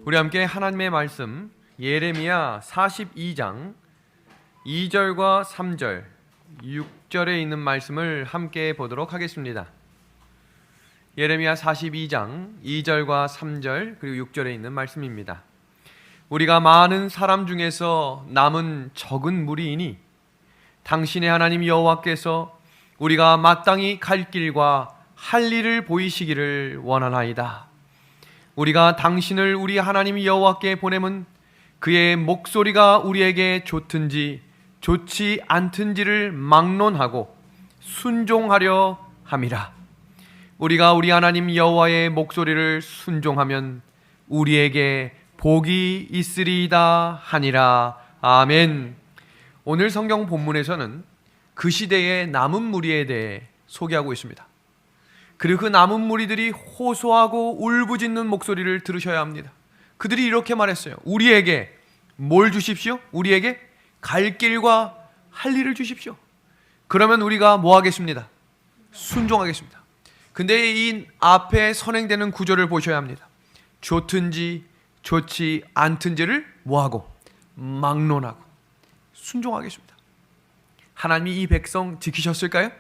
우리 함께 하나님의 말씀 예레미야 42장 2절과 3절, 6절에 있는 말씀을 함께 보도록 하겠습니다. 예레미야 42장 2절과 3절 그리고 6절에 있는 말씀입니다. 우리가 많은 사람 중에서 남은 적은 무리이니 당신의 하나님 여호와께서 우리가 마땅히 갈 길과 할 일을 보이시기를 원하나이다. 우리가 당신을 우리 하나님 여호와께 보내면 그의 목소리가 우리에게 좋든지 좋지 않든지를 막론하고 순종하려 함이라. 우리가 우리 하나님 여호와의 목소리를 순종하면 우리에게 복이 있으리이다 하니라. 아멘. 오늘 성경 본문에서는 그 시대의 남은 무리에 대해 소개하고 있습니다. 그리고 그 남은 무리들이 호소하고 울부짖는 목소리를 들으셔야 합니다. 그들이 이렇게 말했어요. 우리에게 뭘 주십시오? 우리에게 갈 길과 할 일을 주십시오. 그러면 우리가 뭐 하겠습니다? 순종하겠습니다. 근데 이 앞에 선행되는 구절을 보셔야 합니다. 좋든지 좋지 않든지를 뭐하고? 막론하고 순종하겠습니다. 하나님이 이 백성 지키셨을까요?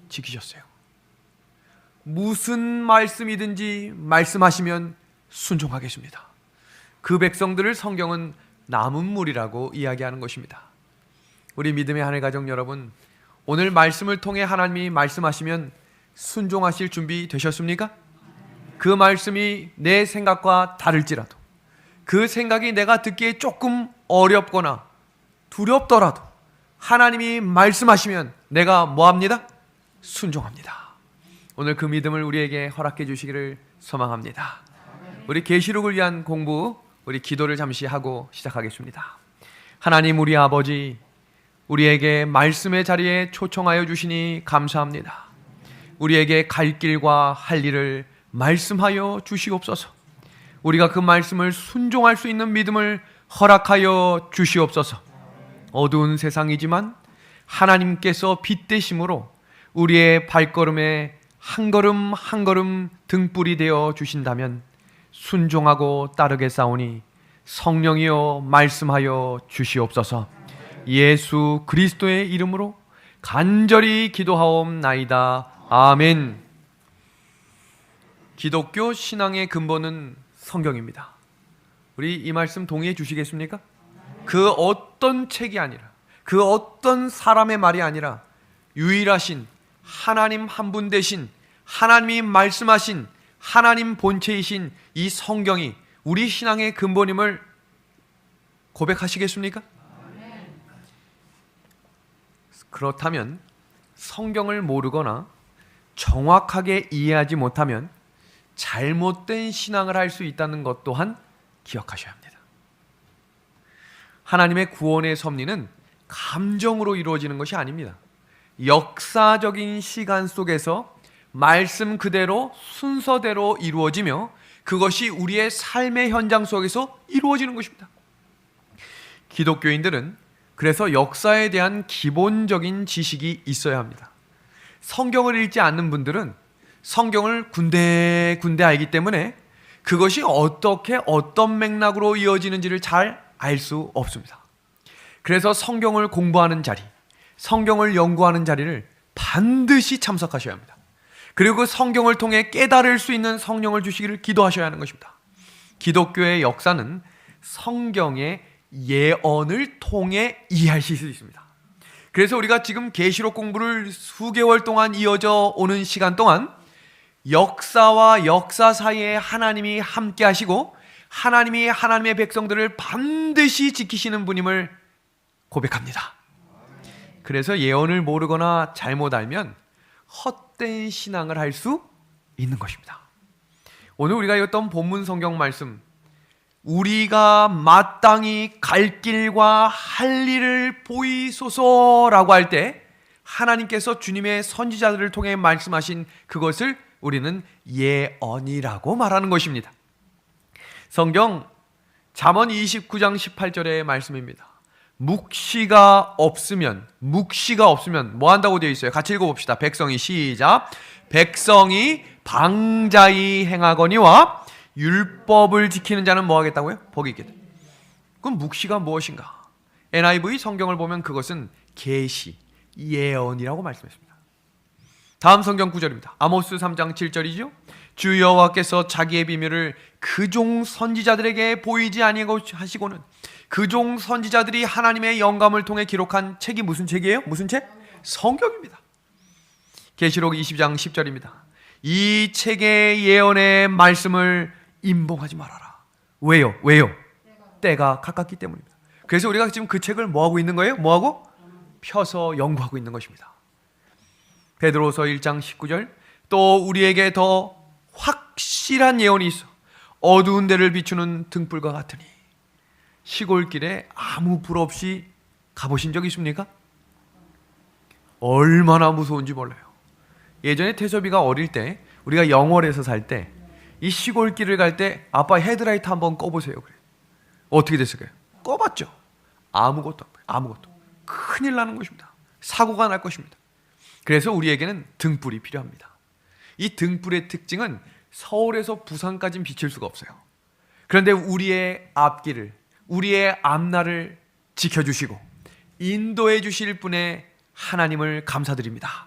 지키셨어요. 무슨 말씀이든지 말씀하시면 순종하겠습니다. 그 백성들을 성경은 남은 무리라고 이야기하는 것입니다. 우리 믿음의 하늘 가족 여러분, 오늘 말씀을 통해 하나님이 말씀하시면 순종하실 준비 되셨습니까? 그 말씀이 내 생각과 다를지라도, 그 생각이 내가 듣기에 조금 어렵거나 두렵더라도 하나님이 말씀하시면 내가 뭐합니다? 순종합니다. 오늘 그 믿음을 우리에게 허락해 주시기를 소망합니다. 우리 계시록을 위한 공부, 우리 기도를 잠시 하고 시작하겠습니다. 하나님 우리 아버지, 우리에게 말씀의 자리에 초청하여 주시니 감사합니다. 우리에게 갈 길과 할 일을 말씀하여 주시옵소서. 우리가 그 말씀을 순종할 수 있는 믿음을 허락하여 주시옵소서. 어두운 세상이지만 하나님께서 빛 되심으로 우리의 발걸음에 한 걸음 한 걸음 등불이 되어 주신다면 순종하고 따르겠사오니 성령이여 말씀하여 주시옵소서. 예수 그리스도의 이름으로 간절히 기도하옵나이다. 아멘. 기독교 신앙의 근본은 성경입니다. 우리 이 말씀 동의해 주시겠습니까? 그 어떤 책이 아니라, 그 어떤 사람의 말이 아니라 유일하신 하나님 한 분 되신 하나님이 말씀하신 하나님 본체이신 이 성경이 우리 신앙의 근본임을 고백하시겠습니까? 그렇다면 성경을 모르거나 정확하게 이해하지 못하면 잘못된 신앙을 할 수 있다는 것 또한 기억하셔야 합니다. 하나님의 구원의 섭리는 감정으로 이루어지는 것이 아닙니다. 역사적인 시간 속에서 말씀 그대로 순서대로 이루어지며 그것이 우리의 삶의 현장 속에서 이루어지는 것입니다. 기독교인들은 그래서 역사에 대한 기본적인 지식이 있어야 합니다. 성경을 읽지 않는 분들은 성경을 군데군데 알기 때문에 그것이 어떻게 어떤 맥락으로 이어지는지를 잘 알 수 없습니다. 그래서 성경을 공부하는 자리, 성경을 연구하는 자리를 반드시 참석하셔야 합니다. 그리고 성경을 통해 깨달을 수 있는 성령을 주시기를 기도하셔야 하는 것입니다. 기독교의 역사는 성경의 예언을 통해 이해하실 수 있습니다. 그래서 우리가 지금 계시록 공부를 수개월 동안 이어져 오는 시간 동안 역사와 역사 사이에 하나님이 함께 하시고 하나님이 하나님의 백성들을 반드시 지키시는 분임을 고백합니다. 그래서 예언을 모르거나 잘못 알면 헛된 신앙을 할 수 있는 것입니다. 오늘 우리가 읽었던 본문 성경 말씀, 우리가 마땅히 갈 길과 할 일을 보이소서라고 할 때 하나님께서 주님의 선지자들을 통해 말씀하신 그것을 우리는 예언이라고 말하는 것입니다. 성경 잠언 29장 18절의 말씀입니다. 묵시가 없으면 뭐 한다고 되어 있어요? 같이 읽어봅시다. 백성이 시작. 백성이 방자히 행하거니와 율법을 지키는 자는 뭐 하겠다고요? 복이 있겠다. 그럼 묵시가 무엇인가? NIV 성경을 보면 그것은 계시, 예언이라고 말씀했습니다. 다음 성경 구절입니다. 아모스 3장 7절이죠. 주 여호와께서 자기의 비밀을 그 종 선지자들에게 보이지 아니하고 하시고는 그 종 선지자들이 하나님의 영감을 통해 기록한 책이 무슨 책이에요? 무슨 책? 성경입니다. 계시록 20장 10절입니다. 이 책의 예언의 말씀을 임봉하지 말아라. 왜요? 때가 가깝기 때문입니다. 그래서 우리가 지금 그 책을 뭐하고 있는 거예요? 뭐하고? 펴서 연구하고 있는 것입니다. 베드로서 1장 19절, 또 우리에게 더 확실한 예언이 있어 어두운 데를 비추는 등불과 같으니. 시골길에 아무 불 없이 가보신 적 있습니까? 얼마나 무서운지 몰라요. 예전에 태섭이가 어릴 때, 우리가 영월에서 살 때 이 시골길을 갈 때 아빠 헤드라이트 한번 꺼보세요. 그래. 어떻게 됐을까요? 꺼봤죠. 아무것도 안 보여요. 아무것도. 큰일 나는 것입니다. 사고가 날 것입니다. 그래서 우리에게는 등불이 필요합니다. 이 등불의 특징은 서울에서 부산까지는 비칠 수가 없어요. 그런데 우리의 앞길을, 우리의 앞날을 지켜주시고 인도해 주실 분의 하나님을 감사드립니다.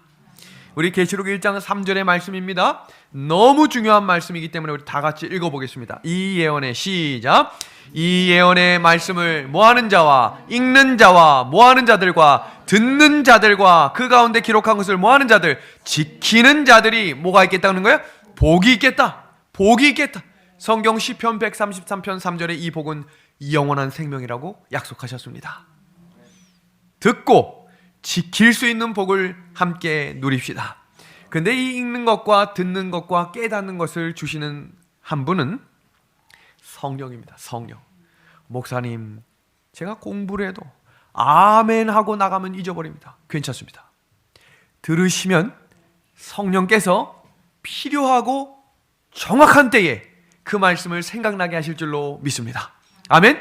우리 계시록 1장 3절의 말씀입니다. 너무 중요한 말씀이기 때문에 우리 다 같이 읽어보겠습니다. 이 예언의 시작. 이 예언의 말씀을 모하는 자와 읽는 자와 모하는 자들과 듣는 자들과 그 가운데 기록한 것을 모하는 자들, 지키는 자들이 뭐가 있겠다는 거예요? 복이 있겠다. 복이 있겠다. 성경 시편 133편 3절에 이 복은 영원한 생명이라고 약속하셨습니다. 듣고 지킬 수 있는 복을 함께 누립시다. 근데 이 읽는 것과 듣는 것과 깨닫는 것을 주시는 한 분은 성령입니다. 성령. 목사님, 제가 공부를 해도 아멘 하고 나가면 잊어버립니다. 괜찮습니다. 들으시면 성령께서 필요하고 정확한 때에 그 말씀을 생각나게 하실 줄로 믿습니다. 아멘.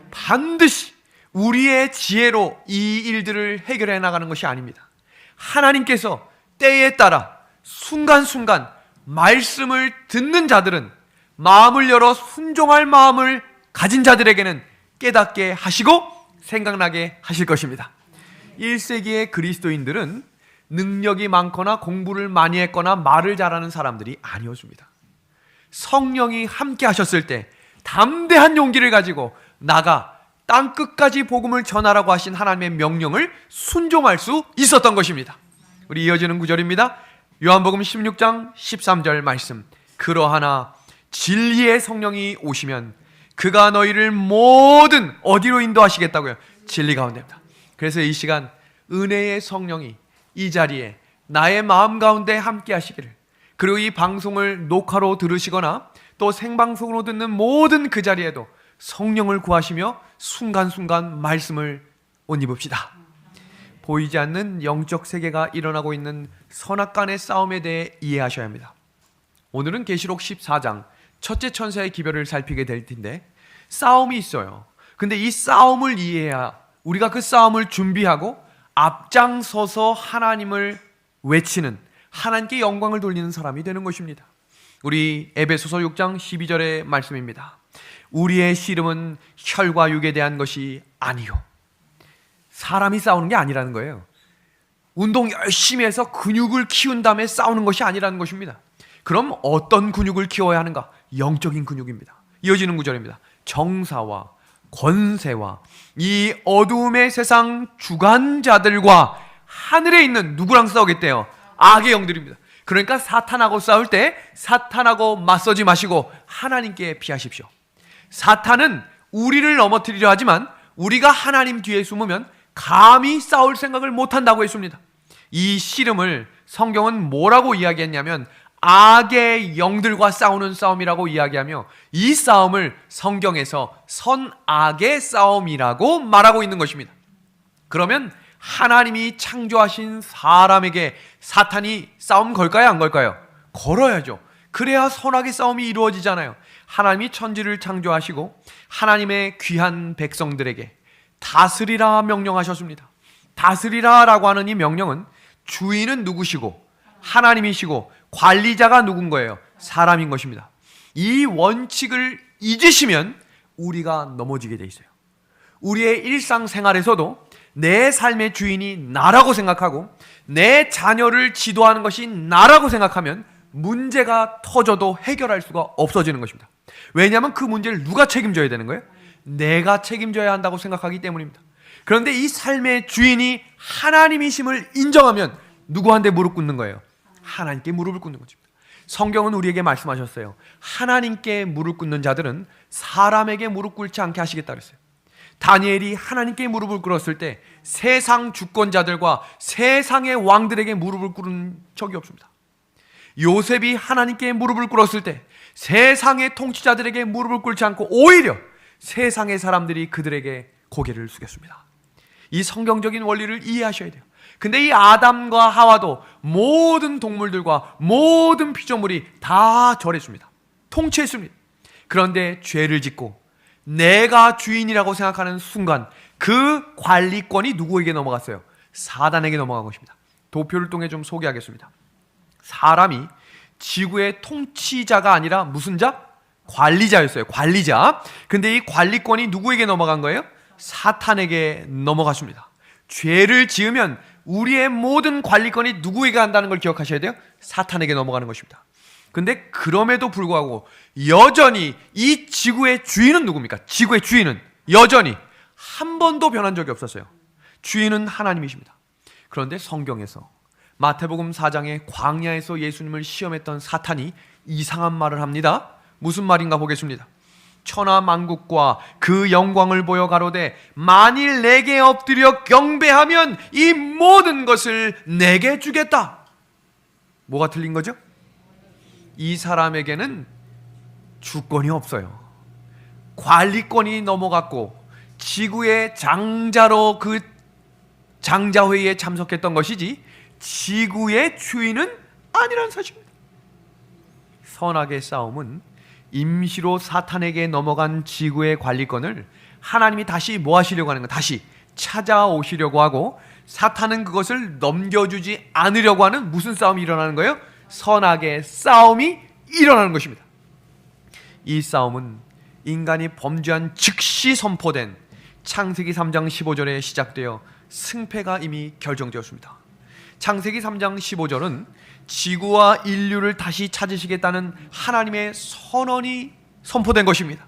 반드시 우리의 지혜로 이 일들을 해결해 나가는 것이 아닙니다. 하나님께서 때에 따라 순간순간 말씀을 듣는 자들은 마음을 열어 순종할 마음을 가진 자들에게는 깨닫게 하시고 생각나게 하실 것입니다. 1세기의 그리스도인들은 능력이 많거나 공부를 많이 했거나 말을 잘하는 사람들이 아니었습니다. 성령이 함께 하셨을 때 담대한 용기를 가지고 나가 땅끝까지 복음을 전하라고 하신 하나님의 명령을 순종할 수 있었던 것입니다. 우리 이어지는 구절입니다. 요한복음 16장 13절 말씀. 그러하나 진리의 성령이 오시면 그가 너희를 모든 어디로 인도하시겠다고요? 진리 가운데입니다. 그래서 이 시간 은혜의 성령이 이 자리에 나의 마음 가운데 함께 하시기를, 그리고 이 방송을 녹화로 들으시거나 또 생방송으로 듣는 모든 그 자리에도 성령을 구하시며 순간순간 말씀을 옷 입읍시다. 보이지 않는 영적 세계가 일어나고 있는 선악간의 싸움에 대해 이해하셔야 합니다. 오늘은 계시록 14장 첫째 천사의 기별을 살피게 될 텐데, 싸움이 있어요. 근데 이 싸움을 이해해야 우리가 그 싸움을 준비하고 앞장서서 하나님을 외치는, 하나님께 영광을 돌리는 사람이 되는 것입니다. 우리 에베소서 6장 12절의 말씀입니다. 우리의 씨름은 혈과 육에 대한 것이 아니요. 사람이 싸우는 게 아니라는 거예요. 운동 열심히 해서 근육을 키운 다음에 싸우는 것이 아니라는 것입니다. 그럼 어떤 근육을 키워야 하는가? 영적인 근육입니다. 이어지는 구절입니다. 정사와 권세와 이 어두움의 세상 주관자들과 하늘에 있는 누구랑 싸우겠대요? 악의 영들입니다. 그러니까 사탄하고 싸울 때 사탄하고 맞서지 마시고 하나님께 피하십시오. 사탄은 우리를 넘어뜨리려 하지만 우리가 하나님 뒤에 숨으면 감히 싸울 생각을 못한다고 했습니다. 이 씨름을 성경은 뭐라고 이야기했냐면 악의 영들과 싸우는 싸움이라고 이야기하며, 이 싸움을 성경에서 선악의 싸움이라고 말하고 있는 것입니다. 그러면 하나님이 창조하신 사람에게 사탄이 싸움 걸까요? 안 걸까요? 걸어야죠. 그래야 선악의 싸움이 이루어지잖아요. 하나님이 천지를 창조하시고 하나님의 귀한 백성들에게 다스리라 명령하셨습니다. 다스리라라고 하는 이 명령은 주인은 누구시고 하나님이시고 관리자가 누군 거예요? 사람인 것입니다. 이 원칙을 잊으시면 우리가 넘어지게 돼 있어요. 우리의 일상생활에서도 내 삶의 주인이 나라고 생각하고 내 자녀를 지도하는 것이 나라고 생각하면 문제가 터져도 해결할 수가 없어지는 것입니다. 왜냐하면 그 문제를 누가 책임져야 되는 거예요? 내가 책임져야 한다고 생각하기 때문입니다. 그런데 이 삶의 주인이 하나님이심을 인정하면 누구한테 무릎 꿇는 거예요? 하나님께 무릎을 꿇는 것입니다. 성경은 우리에게 말씀하셨어요. 하나님께 무릎 꿇는 자들은 사람에게 무릎 꿇지 않게 하시겠다 그랬어요. 다니엘이 하나님께 무릎을 꿇었을 때 세상 주권자들과 세상의 왕들에게 무릎을 꿇은 적이 없습니다. 요셉이 하나님께 무릎을 꿇었을 때 세상의 통치자들에게 무릎을 꿇지 않고 오히려 세상의 사람들이 그들에게 고개를 숙였습니다. 이 성경적인 원리를 이해하셔야 돼요. 근데 이 아담과 하와도 모든 동물들과 모든 피조물이 다 절했습니다. 통치했습니다. 그런데 죄를 짓고 내가 주인이라고 생각하는 순간 그 관리권이 누구에게 넘어갔어요? 사단에게 넘어간 것입니다. 도표를 통해 좀 소개하겠습니다. 사람이 지구의 통치자가 아니라 무슨 자? 관리자였어요. 관리자. 근데 이 관리권이 누구에게 넘어간 거예요? 사탄에게 넘어갔습니다. 죄를 지으면 우리의 모든 관리권이 누구에게 간다는 걸 기억하셔야 돼요? 사탄에게 넘어가는 것입니다. 근데 그럼에도 불구하고 여전히 이 지구의 주인은 누굽니까? 지구의 주인은 여전히 한 번도 변한 적이 없었어요. 주인은 하나님이십니다. 그런데 성경에서 마태복음 4장에 광야에서 예수님을 시험했던 사탄이 이상한 말을 합니다. 무슨 말인가 보겠습니다. 천하 만국과 그 영광을 보여 가로되 만일 내게 엎드려 경배하면 이 모든 것을 내게 주겠다. 뭐가 틀린 거죠? 이 사람에게는 주권이 없어요. 관리권이 넘어갔고 지구의 장자로 그 장자회의에 참석했던 것이지 지구의 주인은 아니라는 사실입니다. 선악의 싸움은 임시로 사탄에게 넘어간 지구의 관리권을 하나님이 다시 뭐 하시려고 하는 거? 다시 찾아오시려고 하고 사탄은 그것을 넘겨주지 않으려고 하는 무슨 싸움이 일어나는 거예요? 선악의 싸움이 일어나는 것입니다. 이 싸움은 인간이 범죄한 즉시 선포된 창세기 3장 15절에 시작되어 승패가 이미 결정되었습니다. 창세기 3장 15절은 지구와 인류를 다시 찾으시겠다는 하나님의 선언이 선포된 것입니다.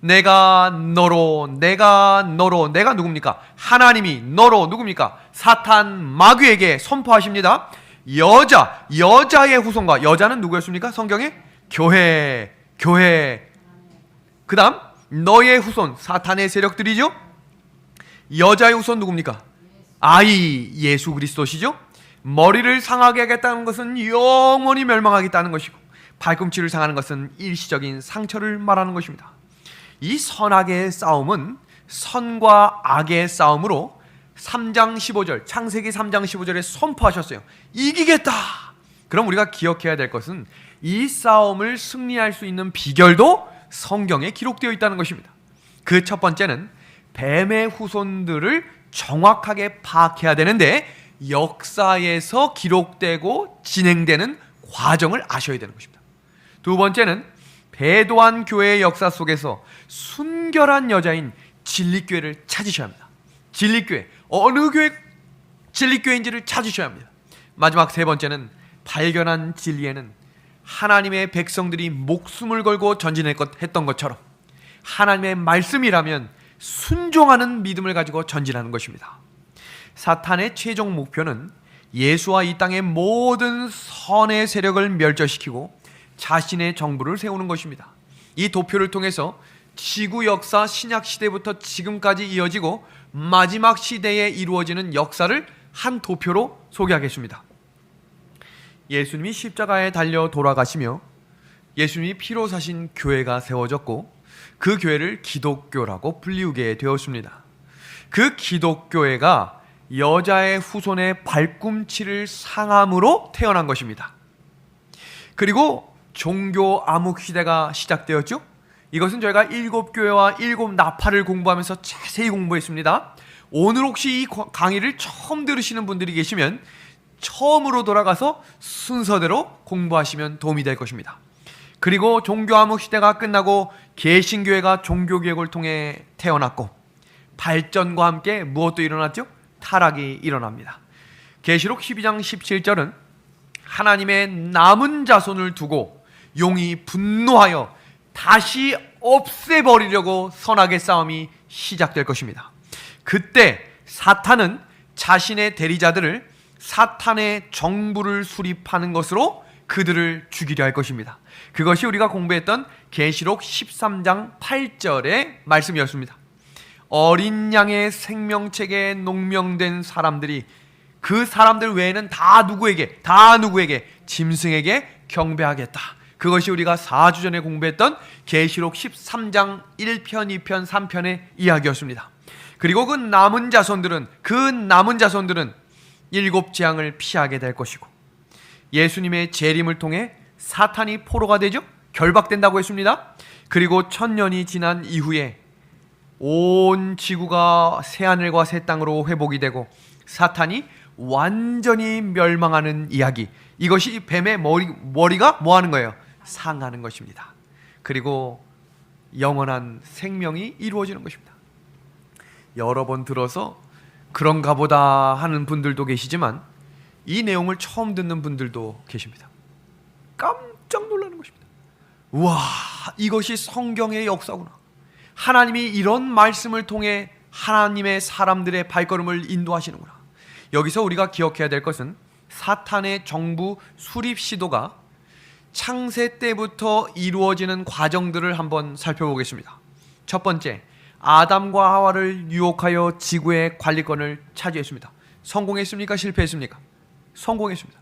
내가 너로 내가 누굽니까? 하나님이 너로 누굽니까? 사탄 마귀에게 선포하십니다. 여자의 후손과 여자는 누구였습니까? 성경에 교회 그 다음 너의 후손 사탄의 세력들이죠. 여자의 후손 누굽니까? 아이 예수 그리스도시죠. 머리를 상하게 하겠다는 것은 영원히 멸망하겠다는 것이고 발꿈치를 상하는 것은 일시적인 상처를 말하는 것입니다. 이 선악의 싸움은 선과 악의 싸움으로 3장 15절 창세기 3장 15절에 선포하셨어요. 이기겠다. 그럼 우리가 기억해야 될 것은 이 싸움을 승리할 수 있는 비결도 성경에 기록되어 있다는 것입니다. 그 첫 번째는 뱀의 후손들을 정확하게 파악해야 되는데 역사에서 기록되고 진행되는 과정을 아셔야 되는 것입니다. 두 번째는 배도한 교회의 역사 속에서 순결한 여자인 진리교회를 찾으셔야 합니다. 진리교회, 어느 교회 진리교회인지를 찾으셔야 합니다. 마지막 세 번째는 발견한 진리에는 하나님의 백성들이 목숨을 걸고 전진했던 것처럼 하나님의 말씀이라면 순종하는 믿음을 가지고 전진하는 것입니다. 사탄의 최종 목표는 예수와 이 땅의 모든 선의 세력을 멸절시키고 자신의 정부를 세우는 것입니다. 이 도표를 통해서 지구 역사 신약 시대부터 지금까지 이어지고 마지막 시대에 이루어지는 역사를 한 도표로 소개하겠습니다. 예수님이 십자가에 달려 돌아가시며 예수님이 피로 사신 교회가 세워졌고 그 교회를 기독교라고 불리우게 되었습니다. 그 기독교회가 여자의 후손의 발꿈치를 상함으로 태어난 것입니다. 그리고 종교 암흑 시대가 시작되었죠. 이것은 저희가 7교회와 7나팔을 공부하면서 자세히 공부했습니다. 오늘 혹시 이 강의를 처음 들으시는 분들이 계시면 처음으로 돌아가서 순서대로 공부하시면 도움이 될 것입니다. 그리고 종교암흑 시대가 끝나고 개신교회가 종교개혁을 통해 태어났고 발전과 함께 무엇도 일어났죠? 타락이 일어납니다. 계시록 12장 17절은 하나님의 남은 자손을 두고 용이 분노하여 다시 없애버리려고 선악의 싸움이 시작될 것입니다. 그때 사탄은 자신의 대리자들을 사탄의 정부를 수립하는 것으로 그들을 죽이려 할 것입니다. 그것이 우리가 공부했던 계시록 13장 8절의 말씀이었습니다. 어린 양의 생명책에 농명된 사람들이 그 사람들 외에는 다 누구에게 짐승에게 경배하겠다. 그것이 우리가 4주 전에 공부했던 계시록 13장 1편, 2편, 3편의 이야기였습니다. 그리고 그 남은 자손들은 7 재앙을 피하게 될 것이고 예수님의 재림을 통해 사탄이 포로가 되죠. 결박된다고 했습니다. 그리고 1000년이 지난 이후에 온 지구가 새하늘과 새 땅으로 회복이 되고 사탄이 완전히 멸망하는 이야기. 이것이 뱀의 머리가 뭐 하는 거예요? 상하는 것입니다. 그리고 영원한 생명이 이루어지는 것입니다. 여러 번 들어서 그런가 보다 하는 분들도 계시지만 이 내용을 처음 듣는 분들도 계십니다. 깜짝 놀라는 것입니다. 우와, 이것이 성경의 역사구나. 하나님이 이런 말씀을 통해 하나님의 사람들의 발걸음을 인도하시는구나. 여기서 우리가 기억해야 될 것은 사탄의 정부 수립 시도가 창세 때부터 이루어지는 과정들을 한번 살펴보겠습니다. 첫 번째, 아담과 하와를 유혹하여 지구의 관리권을 차지했습니다. 성공했습니까? 실패했습니까? 성공했습니다.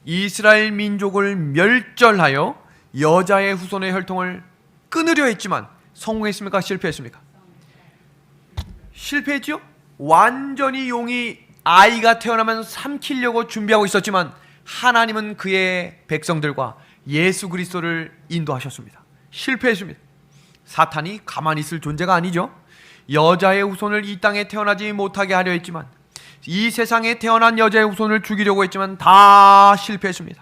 이스라엘 민족을 멸절하여 여자의 후손의 혈통을 끊으려 했지만 성공했습니까? 실패했습니까? 실패했죠? 완전히 용이 아이가 태어나면 삼키려고 준비하고 있었지만 하나님은 그의 백성들과 예수 그리스도를 인도하셨습니다. 실패했습니다. 사탄이 가만히 있을 존재가 아니죠. 여자의 후손을 이 땅에 태어나지 못하게 하려 했지만 이 세상에 태어난 여자의 후손을 죽이려고 했지만 다 실패했습니다.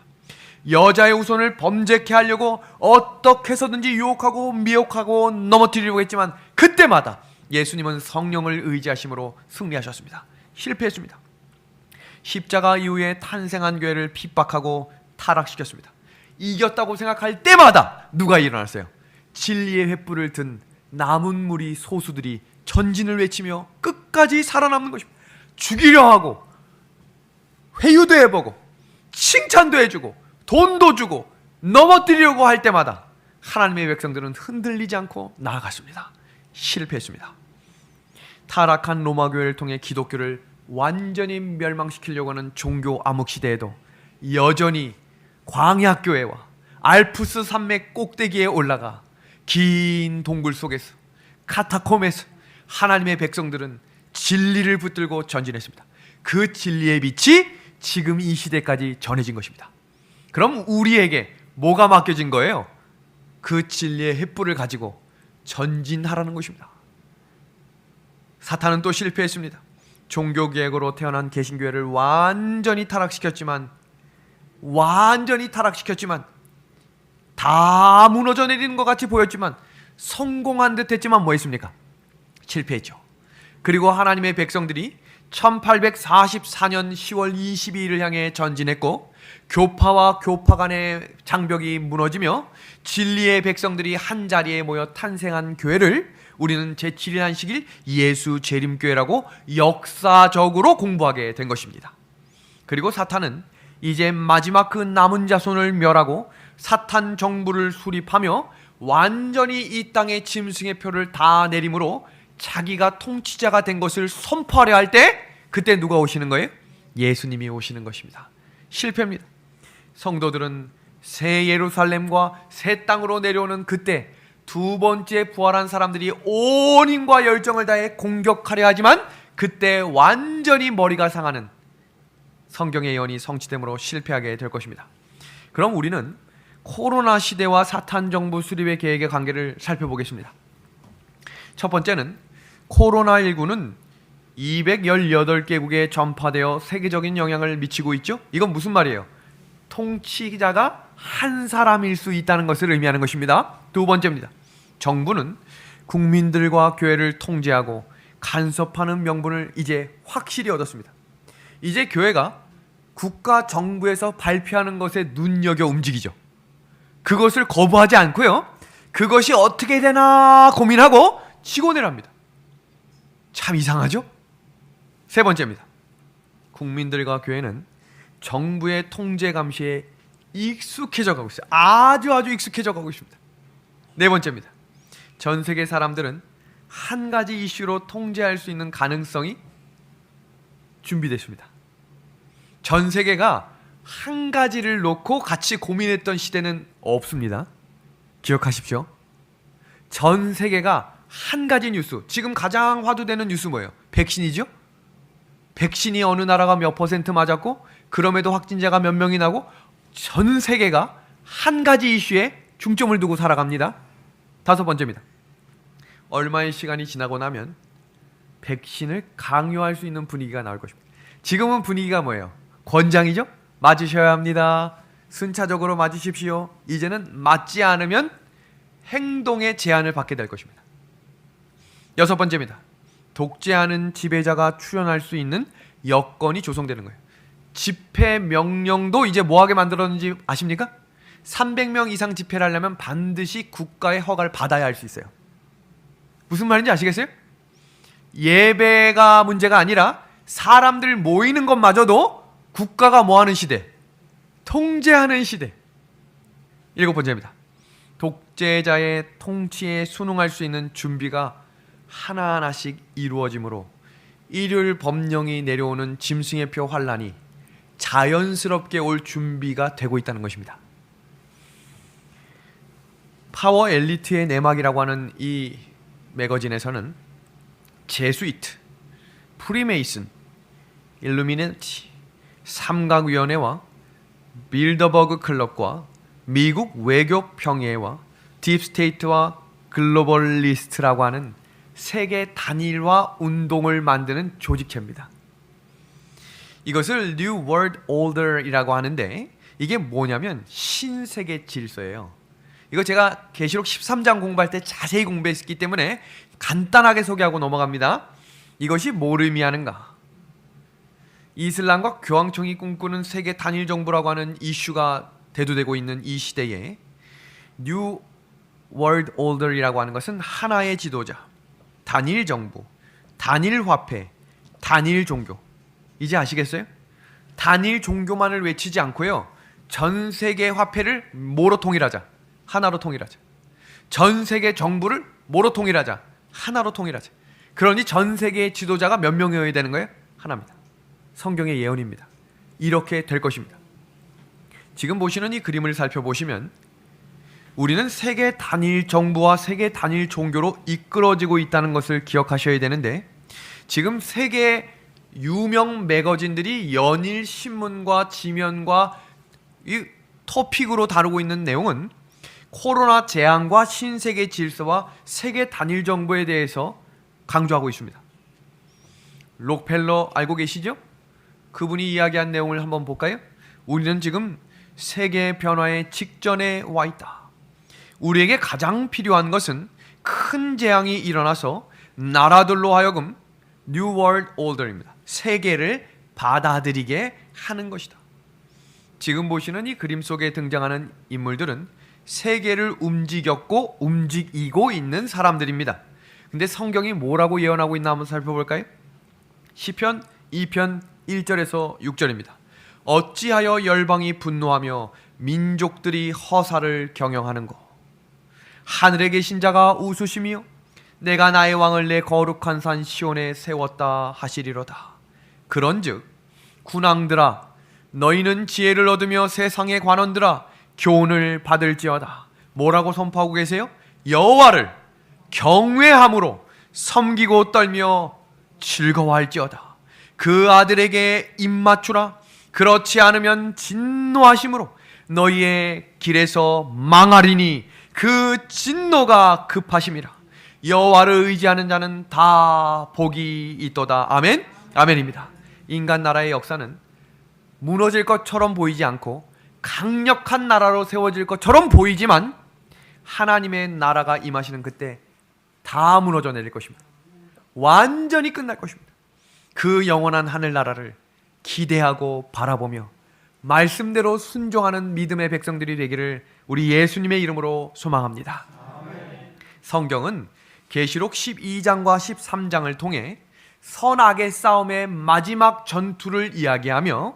여자의 후손을 범죄케 하려고 어떻게 해서든지 유혹하고 미혹하고 넘어뜨리려고 했지만 그때마다 예수님은 성령을 의지하심으로 승리하셨습니다. 실패했습니다. 십자가 이후에 탄생한 교회를 핍박하고 타락시켰습니다. 이겼다고 생각할 때마다 누가 일어났어요? 진리의 횃불을 든 남은 무리 소수들이 전진을 외치며 끝까지 살아남는 것입니다. 죽이려 하고 회유도 해보고 칭찬도 해주고 돈도 주고 넘어뜨리려고 할 때마다 하나님의 백성들은 흔들리지 않고 나아갔습니다. 실패했습니다. 타락한 로마 교회를 통해 기독교를 완전히 멸망시키려고 하는 종교 암흑 시대에도 여전히 광야 교회와 알프스 산맥 꼭대기에 올라가 긴 동굴 속에서 카타콤에서 하나님의 백성들은 진리를 붙들고 전진했습니다. 그 진리의 빛이 지금 이 시대까지 전해진 것입니다. 그럼 우리에게 뭐가 맡겨진 거예요? 그 진리의 횃불을 가지고 전진하라는 것입니다. 사탄은 또 실패했습니다. 종교개혁으로 태어난 개신교회를 완전히 타락시켰지만 다 무너져 내리는 것 같이 보였지만 성공한 듯 했지만 뭐 했습니까? 실패했죠. 그리고 하나님의 백성들이 1844년 10월 22일을 향해 전진했고 교파와 교파 간의 장벽이 무너지며 진리의 백성들이 한자리에 모여 탄생한 교회를 우리는 제7일 안식일 예수 재림교회라고 역사적으로 공부하게 된 것입니다. 그리고 사탄은 이제 마지막 그 남은 자손을 멸하고 사탄 정부를 수립하며 완전히 이 땅의 짐승의 표를 다 내림으로 자기가 통치자가 된 것을 선포하려 할 때 그때 누가 오시는 거예요? 예수님이 오시는 것입니다. 실패입니다. 성도들은 새 예루살렘과 새 땅으로 내려오는 그때 두 번째 부활한 사람들이 온 힘과 열정을 다해 공격하려 하지만 그때 완전히 머리가 상하는 성경의 예언이 성취됨으로 실패하게 될 것입니다. 그럼 우리는 코로나 시대와 사탄 정부 수립의 계획의 관계를 살펴보겠습니다. 첫 번째는 코로나19는 218개국에 전파되어 세계적인 영향을 미치고 있죠. 이건 무슨 말이에요? 통치자가 한 사람일 수 있다는 것을 의미하는 것입니다. 두 번째입니다. 정부는 국민들과 교회를 통제하고 간섭하는 명분을 이제 확실히 얻었습니다. 이제 교회가 국가 정부에서 발표하는 것에 눈여겨 움직이죠. 그것을 거부하지 않고요, 그것이 어떻게 되나 고민하고 치고 내려갑니다. 참 이상하죠? 세 번째입니다. 국민들과 교회는 정부의 통제 감시에 익숙해져 가고 있어요. 아주 익숙해져 가고 있습니다. 네 번째입니다. 전 세계 사람들은 한 가지 이슈로 통제할 수 있는 가능성이 준비됐습니다. 전 세계가 한 가지를 놓고 같이 고민했던 시대는 없습니다. 기억하십시오. 전 세계가 한 가지 뉴스, 지금 가장 화두되는 뉴스 뭐예요? 백신이죠? 백신이 어느 나라가 몇 퍼센트 맞았고 그럼에도 확진자가 몇 명이 나고 전 세계가 한 가지 이슈에 중점을 두고 살아갑니다. 다섯 번째입니다. 얼마의 시간이 지나고 나면 백신을 강요할 수 있는 분위기가 나올 것입니다. 지금은 분위기가 뭐예요? 권장이죠? 맞으셔야 합니다. 순차적으로 맞으십시오. 이제는 맞지 않으면 행동의 제한을 받게 될 것입니다. 여섯 번째입니다. 독재하는 지배자가 출현할 수 있는 여건이 조성되는 거예요. 집회 명령도 이제 뭐하게 만들었는지 아십니까? 300명 이상 집회를 하려면 반드시 국가의 허가를 받아야 할 수 있어요. 무슨 말인지 아시겠어요? 예배가 문제가 아니라 사람들 모이는 것마저도 국가가 뭐하는 시대? 통제하는 시대. 일곱 번째입니다. 독재자의 통치에 순응할 수 있는 준비가 하나하나씩 이루어지므로 일요일 법령이 내려오는 짐승의 표 환란이 자연스럽게 올 준비가 되고 있다는 것입니다. 파워 엘리트의 내막이라고 하는 이 매거진에서는 제수이트, 프리메이슨, 일루미네티, 삼각위원회와 빌더버그 클럽과 미국 외교 평예와 딥스테이트와 글로벌리스트라고 하는 세계 단일화 운동을 만드는 조직체입니다. 이것을 New World Order이라고 하는데 이게 뭐냐면 신세계 질서예요. 이거 제가 계시록 13장 공부할 때 자세히 공부했기 때문에 간단하게 소개하고 넘어갑니다. 이것이 뭘 의미하는가? 이슬람과 교황청이 꿈꾸는 세계 단일 정부라고 하는 이슈가 대두되고 있는 이 시대에 New World Order이라고 하는 것은 하나의 지도자, 단일 정부, 단일 화폐, 단일 종교. 이제 아시겠어요? 단일 종교만을 외치지 않고요, 전 세계 화폐를 뭐로 통일하자? 하나로 통일하자. 전 세계 정부를 뭐로 통일하자? 하나로 통일하자. 그러니 전 세계의 지도자가 몇 명이어야 되는 거예요? 하나입니다. 성경의 예언입니다. 이렇게 될 것입니다. 지금 보시는 이 그림을 살펴보시면 우리는 세계 단일 정부와 세계 단일 종교로 이끌어지고 있다는 것을 기억하셔야 되는데, 지금 세계 유명 매거진들이 연일 신문과 지면과 이 토픽으로 다루고 있는 내용은 코로나 재앙과 신세계 질서와 세계 단일 정부에 대해서 강조하고 있습니다. 록펠러 알고 계시죠? 그분이 이야기한 내용을 한번 볼까요? 우리는 지금 세계 변화의 직전에 와 있다. 우리에게 가장 필요한 것은 큰 재앙이 일어나서 나라들로 하여금 New World Order입니다. 세계를 받아들이게 하는 것이다. 지금 보시는 이 그림 속에 등장하는 인물들은 세계를 움직였고 움직이고 있는 사람들입니다. 근데 성경이 뭐라고 예언하고 있나 한번 살펴볼까요? 시편 2편 1절에서 6절입니다. 어찌하여 열방이 분노하며 민족들이 허사를 경영하는고? 하늘에 계신 자가 웃으시며 내가 나의 왕을 내 거룩한 산 시온에 세웠다 하시리로다. 그런즉 군왕들아, 너희는 지혜를 얻으며 세상의 관원들아, 교훈을 받을지어다. 뭐라고 선포하고 계세요? 여호와를 경외함으로 섬기고 떨며 즐거워할지어다. 그 아들에게 입맞추라. 그렇지 않으면 진노하심으로 너희의 길에서 망하리니 그 진노가 급하심이라. 여호와를 의지하는 자는 다 복이 있도다. 아멘. 아멘입니다. 인간 나라의 역사는 무너질 것처럼 보이지 않고 강력한 나라로 세워질 것처럼 보이지만 하나님의 나라가 임하시는 그때 다 무너져 내릴 것입니다. 완전히 끝날 것입니다. 그 영원한 하늘나라를 기대하고 바라보며 말씀대로 순종하는 믿음의 백성들이 되기를 우리 예수님의 이름으로 소망합니다. 성경은 계시록 12장과 13장을 통해 선악의 싸움의 마지막 전투를 이야기하며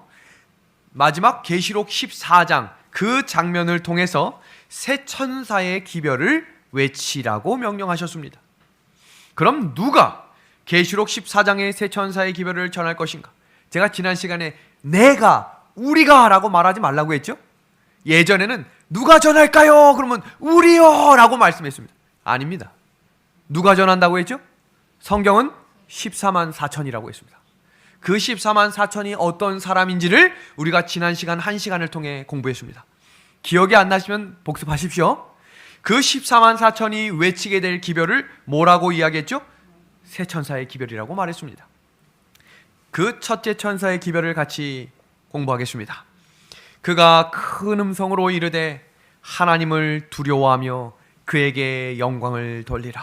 마지막 계시록 14장 그 장면을 통해서 새 천사의 기별을 외치라고 명령하셨습니다. 그럼 누가 계시록 14장의 새 천사의 기별을 전할 것인가? 제가 지난 시간에 내가, 우리가 라고 말하지 말라고 했죠? 예전에는 누가 전할까요? 그러면 우리요 라고 말씀했습니다. 아닙니다. 누가 전한다고 했죠? 성경은 14만 4천이라고 했습니다. 그 14만 4천이 어떤 사람인지를 우리가 지난 시간 1시간을 통해 공부했습니다. 기억이 안 나시면 복습하십시오. 그 14만 4천이 외치게 될 기별을 뭐라고 이야기했죠? 새 천사의 기별이라고 말했습니다. 그 첫째 천사의 기별을 같이 공부하겠습니다. 그가 큰 음성으로 이르되 하나님을 두려워하며 그에게 영광을 돌리라.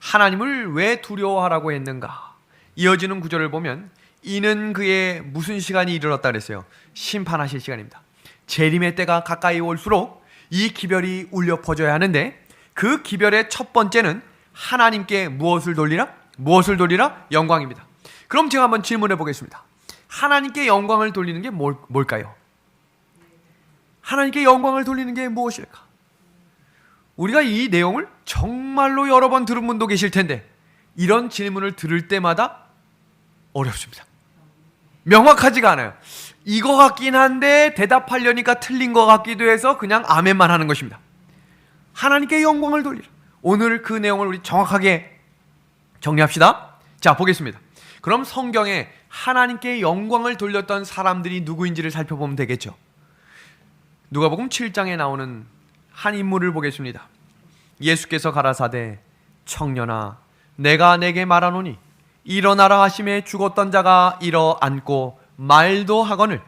하나님을 왜 두려워하라고 했는가? 이어지는 구절을 보면 이는 그의 무슨 시간이 이르렀다 그랬어요? 심판하실 시간입니다. 재림의 때가 가까이 올수록 이 기별이 울려 퍼져야 하는데 그 기별의 첫 번째는 하나님께 무엇을 돌리라? 무엇을 돌리라? 영광입니다. 그럼 제가 한번 질문해 보겠습니다. 하나님께 영광을 돌리는 게 뭘까요? 하나님께 영광을 돌리는 게 무엇일까? 우리가 이 내용을 정말로 여러 번 들은 분도 계실 텐데 이런 질문을 들을 때마다 어렵습니다. 명확하지가 않아요. 이거 같긴 한데 대답하려니까 틀린 것 같기도 해서 그냥 아멘만 하는 것입니다. 하나님께 영광을 돌리라. 오늘 그 내용을 우리 정확하게 정리합시다. 자, 보겠습니다. 그럼 성경에 하나님께 영광을 돌렸던 사람들이 누구인지를 살펴보면 되겠죠. 누가복음 7장에 나오는 한 인물을 보겠습니다. 예수께서 가라사대 청년아 내가 내게 말하노니 일어나라 하심에 죽었던 자가 일어앉고 말도 하거늘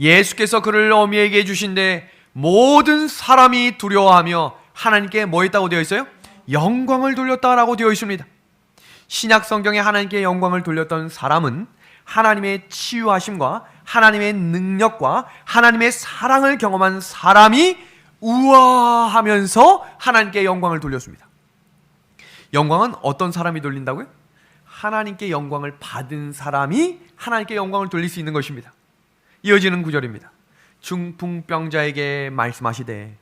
예수께서 그를 어미에게 주신데 모든 사람이 두려워하며 하나님께 뭐 했다고 되어 있어요? 영광을 돌렸다라고 되어 있습니다. 신약 성경에 하나님께 영광을 돌렸던 사람은 하나님의 치유하심과 하나님의 능력과 하나님의 사랑을 경험한 사람이 우아하면서 하나님께 영광을 돌렸습니다. 영광은 어떤 사람이 돌린다고요? 하나님께 영광을 받은 사람이 하나님께 영광을 돌릴 수 있는 것입니다. 이어지는 구절입니다. 중풍병자에게 말씀하시되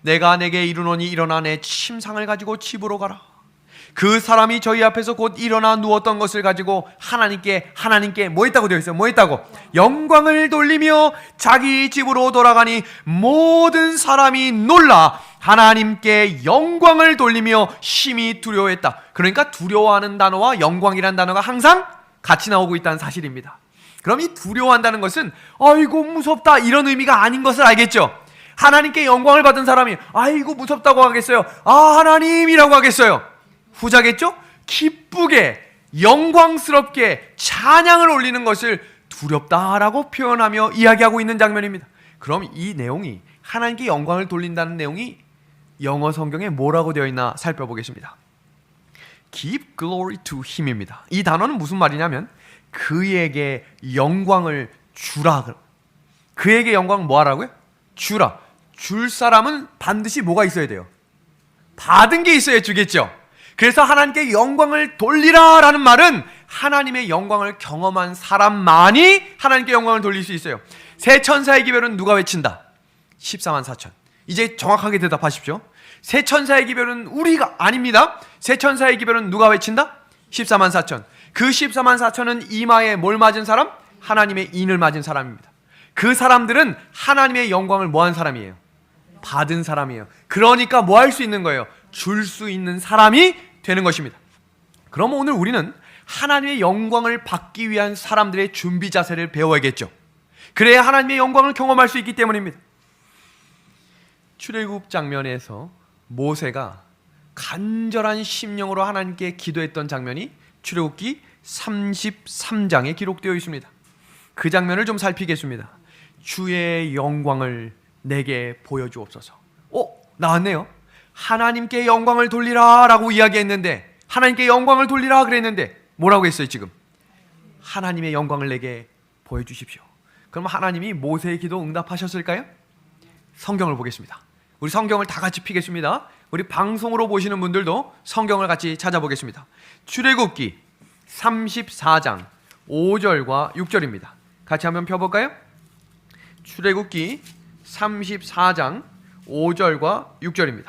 내가 내게 이르노니 일어나 내 침상을 가지고 집으로 가라. 그 사람이 저희 앞에서 곧 일어나 누웠던 것을 가지고 하나님께 뭐 했다고 되어 있어요? 뭐 했다고? 영광을 돌리며 자기 집으로 돌아가니 모든 사람이 놀라 하나님께 영광을 돌리며 심히 두려워했다. 그러니까 두려워하는 단어와 영광이라는 단어가 항상 같이 나오고 있다는 사실입니다. 그럼 이 두려워한다는 것은 아이고 무섭다 이런 의미가 아닌 것을 알겠죠? 하나님께 영광을 받은 사람이 아이고 무섭다고 하겠어요? 아 하나님이라고 하겠어요? 후자겠죠? 기쁘게 영광스럽게 찬양을 올리는 것을 두렵다라고 표현하며 이야기하고 있는 장면입니다. 그럼 이 내용이 하나님께 영광을 돌린다는 내용이 영어 성경에 뭐라고 되어 있나 살펴보겠습니다. Give glory to him입니다. 이 단어는 무슨 말이냐면 그에게 영광을 주라. 그에게 영광을 뭐 하라고요? 주라. 줄 사람은 반드시 뭐가 있어야 돼요? 받은 게 있어야 주겠죠. 그래서 하나님께 영광을 돌리라 라는 말은 하나님의 영광을 경험한 사람만이 하나님께 영광을 돌릴 수 있어요. 새 천사의 기별은 누가 외친다? 14만 4천. 이제 정확하게 대답하십시오. 새 천사의 기별은 우리가 아닙니다. 새 천사의 기별은 누가 외친다? 14만 4천. 그 14만 4천은 이마에 뭘 맞은 사람? 하나님의 인을 맞은 사람입니다. 그 사람들은 하나님의 영광을 뭐 한 사람이에요? 받은 사람이에요. 그러니까 뭐 할 수 있는 거예요? 줄 수 있는 사람이 되는 것입니다. 그럼 오늘 우리는 하나님의 영광을 받기 위한 사람들의 준비 자세를 배워야겠죠. 그래야 하나님의 영광을 경험할 수 있기 때문입니다. 출애굽 장면에서 모세가 간절한 심령으로 하나님께 기도했던 장면이 출애굽기 33장에 기록되어 있습니다. 그 장면을 좀 살피겠습니다. 주의 영광을 내게 보여주옵소서. 나왔네요. 하나님께 영광을 돌리라 라고 이야기했는데, 하나님께 영광을 돌리라 그랬는데 뭐라고 했어요? 지금 하나님의 영광을 내게 보여주십시오. 그럼 하나님이 모세의 기도 응답하셨을까요? 성경을 보겠습니다. 우리 성경을 다 같이 피겠습니다. 우리 방송으로 보시는 분들도 성경을 같이 찾아보겠습니다. 출애굽기 34장 5절과 6절입니다. 같이 한번 펴볼까요? 출애굽기 34장 5절과 6절입니다.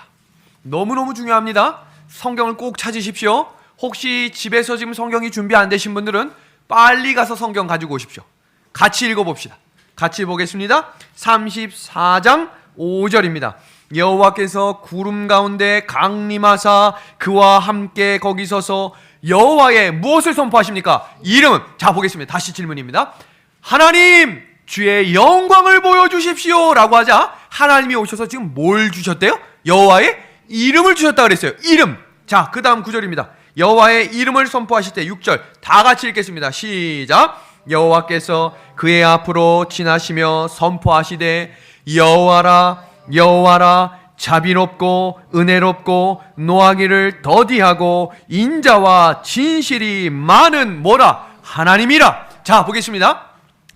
너무너무 중요합니다. 성경을 꼭 찾으십시오. 혹시 집에서 지금 성경이 준비 안 되신 분들은 빨리 가서 성경 가지고 오십시오. 같이 읽어봅시다. 같이 보겠습니다. 34장 5절입니다. 여호와께서 구름 가운데 강림하사 그와 함께 거기 서서 여호와의 무엇을 선포하십니까? 이름은, 자 보겠습니다. 다시 질문입니다. 하나님 주의 영광을 보여주십시오 라고 하자 하나님이 오셔서 지금 뭘 주셨대요? 여호와의 이름을 주셨다 그랬어요. 이름. 자, 그 다음 9절입니다. 여호와의 이름을 선포하실 때 6절 다 같이 읽겠습니다. 시작. 여호와께서 그의 앞으로 지나시며 선포하시되 여호와라 여호와라 자비롭고 은혜롭고 노하기를 더디하고 인자와 진실이 많은 뭐라? 하나님이라. 자 보겠습니다.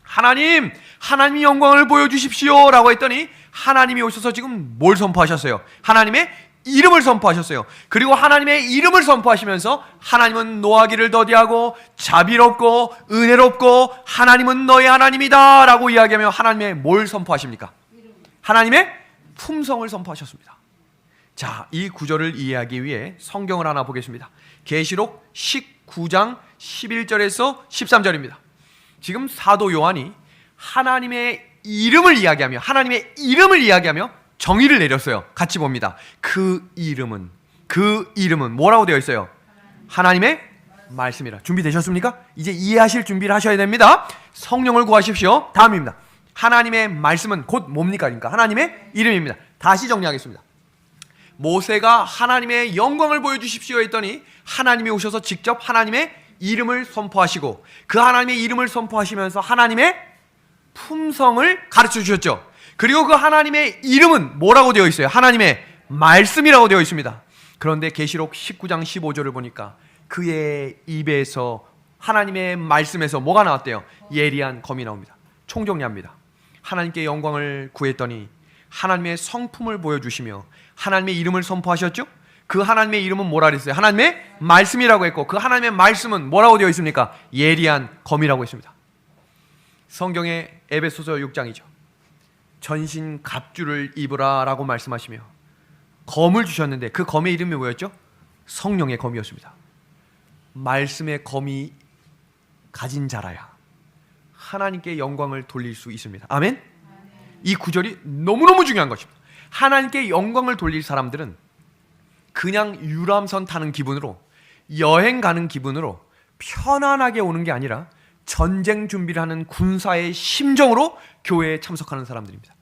하나님 영광을 보여주십시오 라고 했더니 하나님이 오셔서 지금 뭘 선포하셨어요? 하나님의 이름을 선포하셨어요. 그리고 하나님의 이름을 선포하시면서 하나님은 노하기를 더디하고 자비롭고 은혜롭고 하나님은 너의 하나님이다 라고 이야기하며 하나님의 뭘 선포하십니까? 하나님의 품성을 선포하셨습니다. 자, 이 구절을 이해하기 위해 성경을 하나 보겠습니다. 계시록 19장 11절에서 13절입니다. 지금 사도 요한이 하나님의 이름을 이야기하며 정의를 내렸어요. 같이 봅니다. 그 이름은 뭐라고 되어 있어요? 하나님의 말씀이라. 준비되셨습니까? 이제 이해하실 준비를 하셔야 됩니다. 성령을 구하십시오. 다음입니다. 하나님의 말씀은 곧 뭡니까? 그러니까 하나님의 이름입니다. 다시 정리하겠습니다. 모세가 하나님의 영광을 보여주십시오 했더니 하나님이 오셔서 직접 하나님의 이름을 선포하시고 그 하나님의 이름을 선포하시면서 하나님의 품성을 가르쳐 주셨죠. 그리고 그 하나님의 이름은 뭐라고 되어 있어요? 하나님의 말씀이라고 되어 있습니다. 그런데 계시록 19장 15절을 보니까 그의 입에서 하나님의 말씀에서 뭐가 나왔대요? 예리한 검이 나옵니다. 총정리합니다. 하나님께 영광을 구했더니 하나님의 성품을 보여주시며 하나님의 이름을 선포하셨죠? 그 하나님의 이름은 뭐라 그랬어요? 하나님의 말씀이라고 했고 그 하나님의 말씀은 뭐라고 되어 있습니까? 예리한 검이라고 했습니다. 성경의 에베소서 6장이죠. 전신 갑주를 입으라 라고 말씀하시며 검을 주셨는데 그 검의 이름이 뭐였죠? 성령의 검이었습니다. 말씀의 검이 가진 자라야 하나님께 영광을 돌릴 수 있습니다. 아멘? 이 구절이 너무너무 중요한 것입니다. 하나님께 영광을 돌릴 사람들은 그냥 유람선 타는 기분으로 여행 가는 기분으로 편안하게 오는 게 아니라 전쟁 준비를 하는 군사의 심정으로 교회에 참석하는 사람들입니다.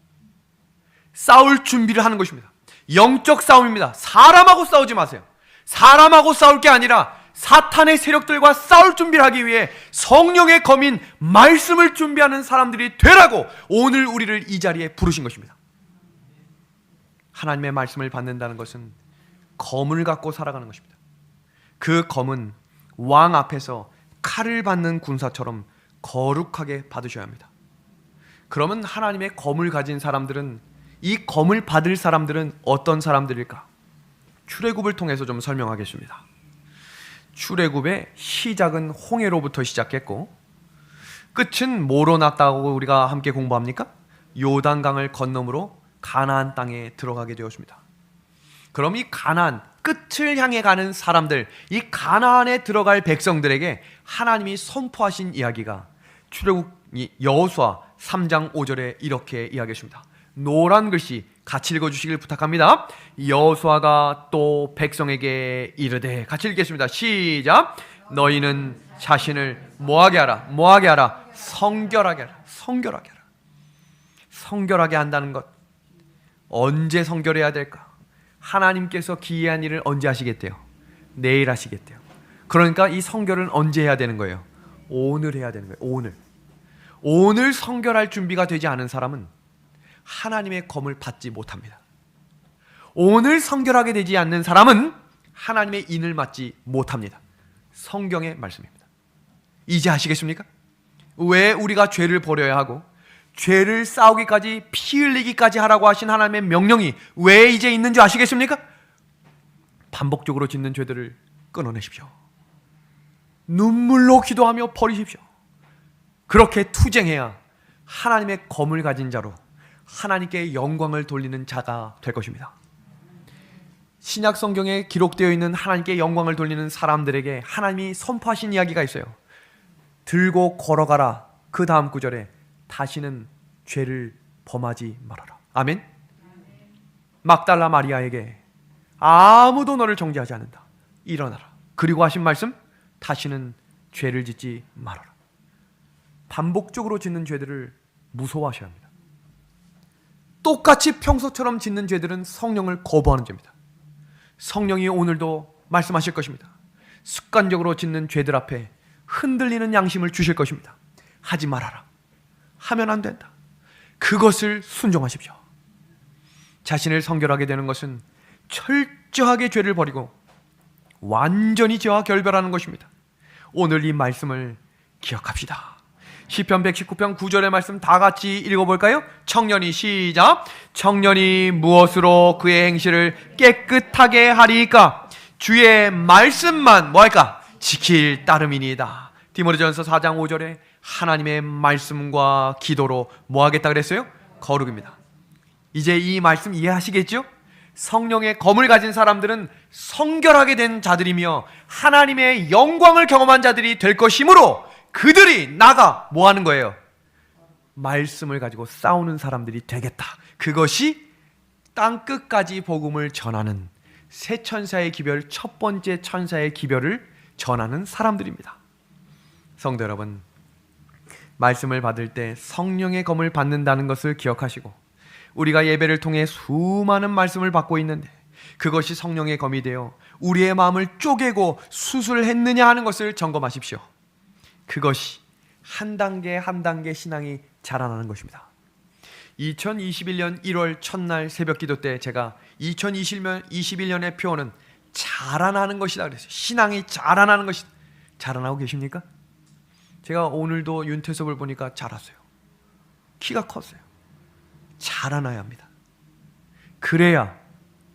싸울 준비를 하는 것입니다. 영적 싸움입니다. 사람하고 싸우지 마세요. 사람하고 싸울 게 아니라 사탄의 세력들과 싸울 준비를 하기 위해 성령의 검인 말씀을 준비하는 사람들이 되라고 오늘 우리를 이 자리에 부르신 것입니다. 하나님의 말씀을 받는다는 것은 검을 갖고 살아가는 것입니다. 그 검은 왕 앞에서 칼을 받는 군사처럼 거룩하게 받으셔야 합니다. 그러면 하나님의 검을 가진 사람들은, 이 검을 받을 사람들은 어떤 사람들일까? 출애굽을 통해서 좀 설명하겠습니다. 출애굽의 시작은 홍해로부터 시작했고 끝은 뭐로 났다고 우리가 함께 공부합니까? 요단강을 건너므로 가나안 땅에 들어가게 되었습니다. 그럼 이 가나안, 끝을 향해 가는 사람들, 이 가나안에 들어갈 백성들에게 하나님이 선포하신 이야기가 출애굽 여호수아 3장 5절에 이렇게 이야기했습니다. 노란 글씨 같이 읽어주시길 부탁합니다. 여호수아가 또 백성에게 이르되, 같이 읽겠습니다. 시작. 너희는 자신을 뭐하게 하라? 성결하게 하라. 성결하게 하라. 성결하게 한다는 것, 언제 성결해야 될까? 하나님께서 기이한 일을 언제 하시겠대요? 내일 하시겠대요. 그러니까 이 성결은 언제 해야 되는 거예요? 오늘 해야 되는 거예요. 오늘 성결할 준비가 되지 않은 사람은 하나님의 검을 받지 못합니다. 오늘 성결하게 되지 않는 사람은 하나님의 인을 맞지 못합니다. 성경의 말씀입니다. 이제 아시겠습니까? 왜 우리가 죄를 버려야 하고 죄를 싸우기까지 피 흘리기까지 하라고 하신 하나님의 명령이 왜 이제 있는지 아시겠습니까? 반복적으로 짓는 죄들을 끊어내십시오. 눈물로 기도하며 버리십시오. 그렇게 투쟁해야 하나님의 검을 가진 자로 하나님께 영광을 돌리는 자가 될 것입니다. 신약 성경에 기록되어 있는 하나님께 영광을 돌리는 사람들에게 하나님이 선포하신 이야기가 있어요. 들고 걸어가라. 그 다음 구절에 다시는 죄를 범하지 말아라. 아멘. 막달라 마리아에게 아무도 너를 정죄하지 않는다. 일어나라. 그리고 하신 말씀, 다시는 죄를 짓지 말아라. 반복적으로 짓는 죄들을 무서워하셔야 합니다. 똑같이 평소처럼 짓는 죄들은 성령을 거부하는 죄입니다. 성령이 오늘도 말씀하실 것입니다. 습관적으로 짓는 죄들 앞에 흔들리는 양심을 주실 것입니다. 하지 말아라. 하면 안 된다. 그것을 순종하십시오. 자신을 성결하게 되는 것은 철저하게 죄를 버리고 완전히 죄와 결별하는 것입니다. 오늘 이 말씀을 기억합시다. 시편 119편 9절의 말씀 다 같이 읽어볼까요? 청년이 시작. 청년이 무엇으로 그의 행실을 깨끗하게 하리까? 주의 말씀만 뭐할까? 지킬 따름이니이다. 디모데전서 4장 5절에 하나님의 말씀과 기도로 뭐하겠다 그랬어요? 거룩입니다. 이제 이 말씀 이해하시겠죠? 성령의 검을 가진 사람들은 성결하게 된 자들이며 하나님의 영광을 경험한 자들이 될 것이므로 그들이 나가 뭐 하는 거예요? 말씀을 가지고 싸우는 사람들이 되겠다. 그것이 땅끝까지 복음을 전하는 새 천사의 기별, 첫 번째 천사의 기별을 전하는 사람들입니다. 성도 여러분, 말씀을 받을 때 성령의 검을 받는다는 것을 기억하시고, 우리가 예배를 통해 수많은 말씀을 받고 있는데 그것이 성령의 검이 되어 우리의 마음을 쪼개고 수술했느냐 하는 것을 점검하십시오. 그것이 한 단계 한 단계 신앙이 자라나는 것입니다. 2021년 1월 첫날 새벽 기도 때 제가 2021년의 표어는 자라나는 것이다 그랬어요. 신앙이 자라나는 것이다. 자라나고 계십니까? 제가 오늘도 윤태섭을 보니까 자랐어요. 키가 컸어요. 자라나야 합니다. 그래야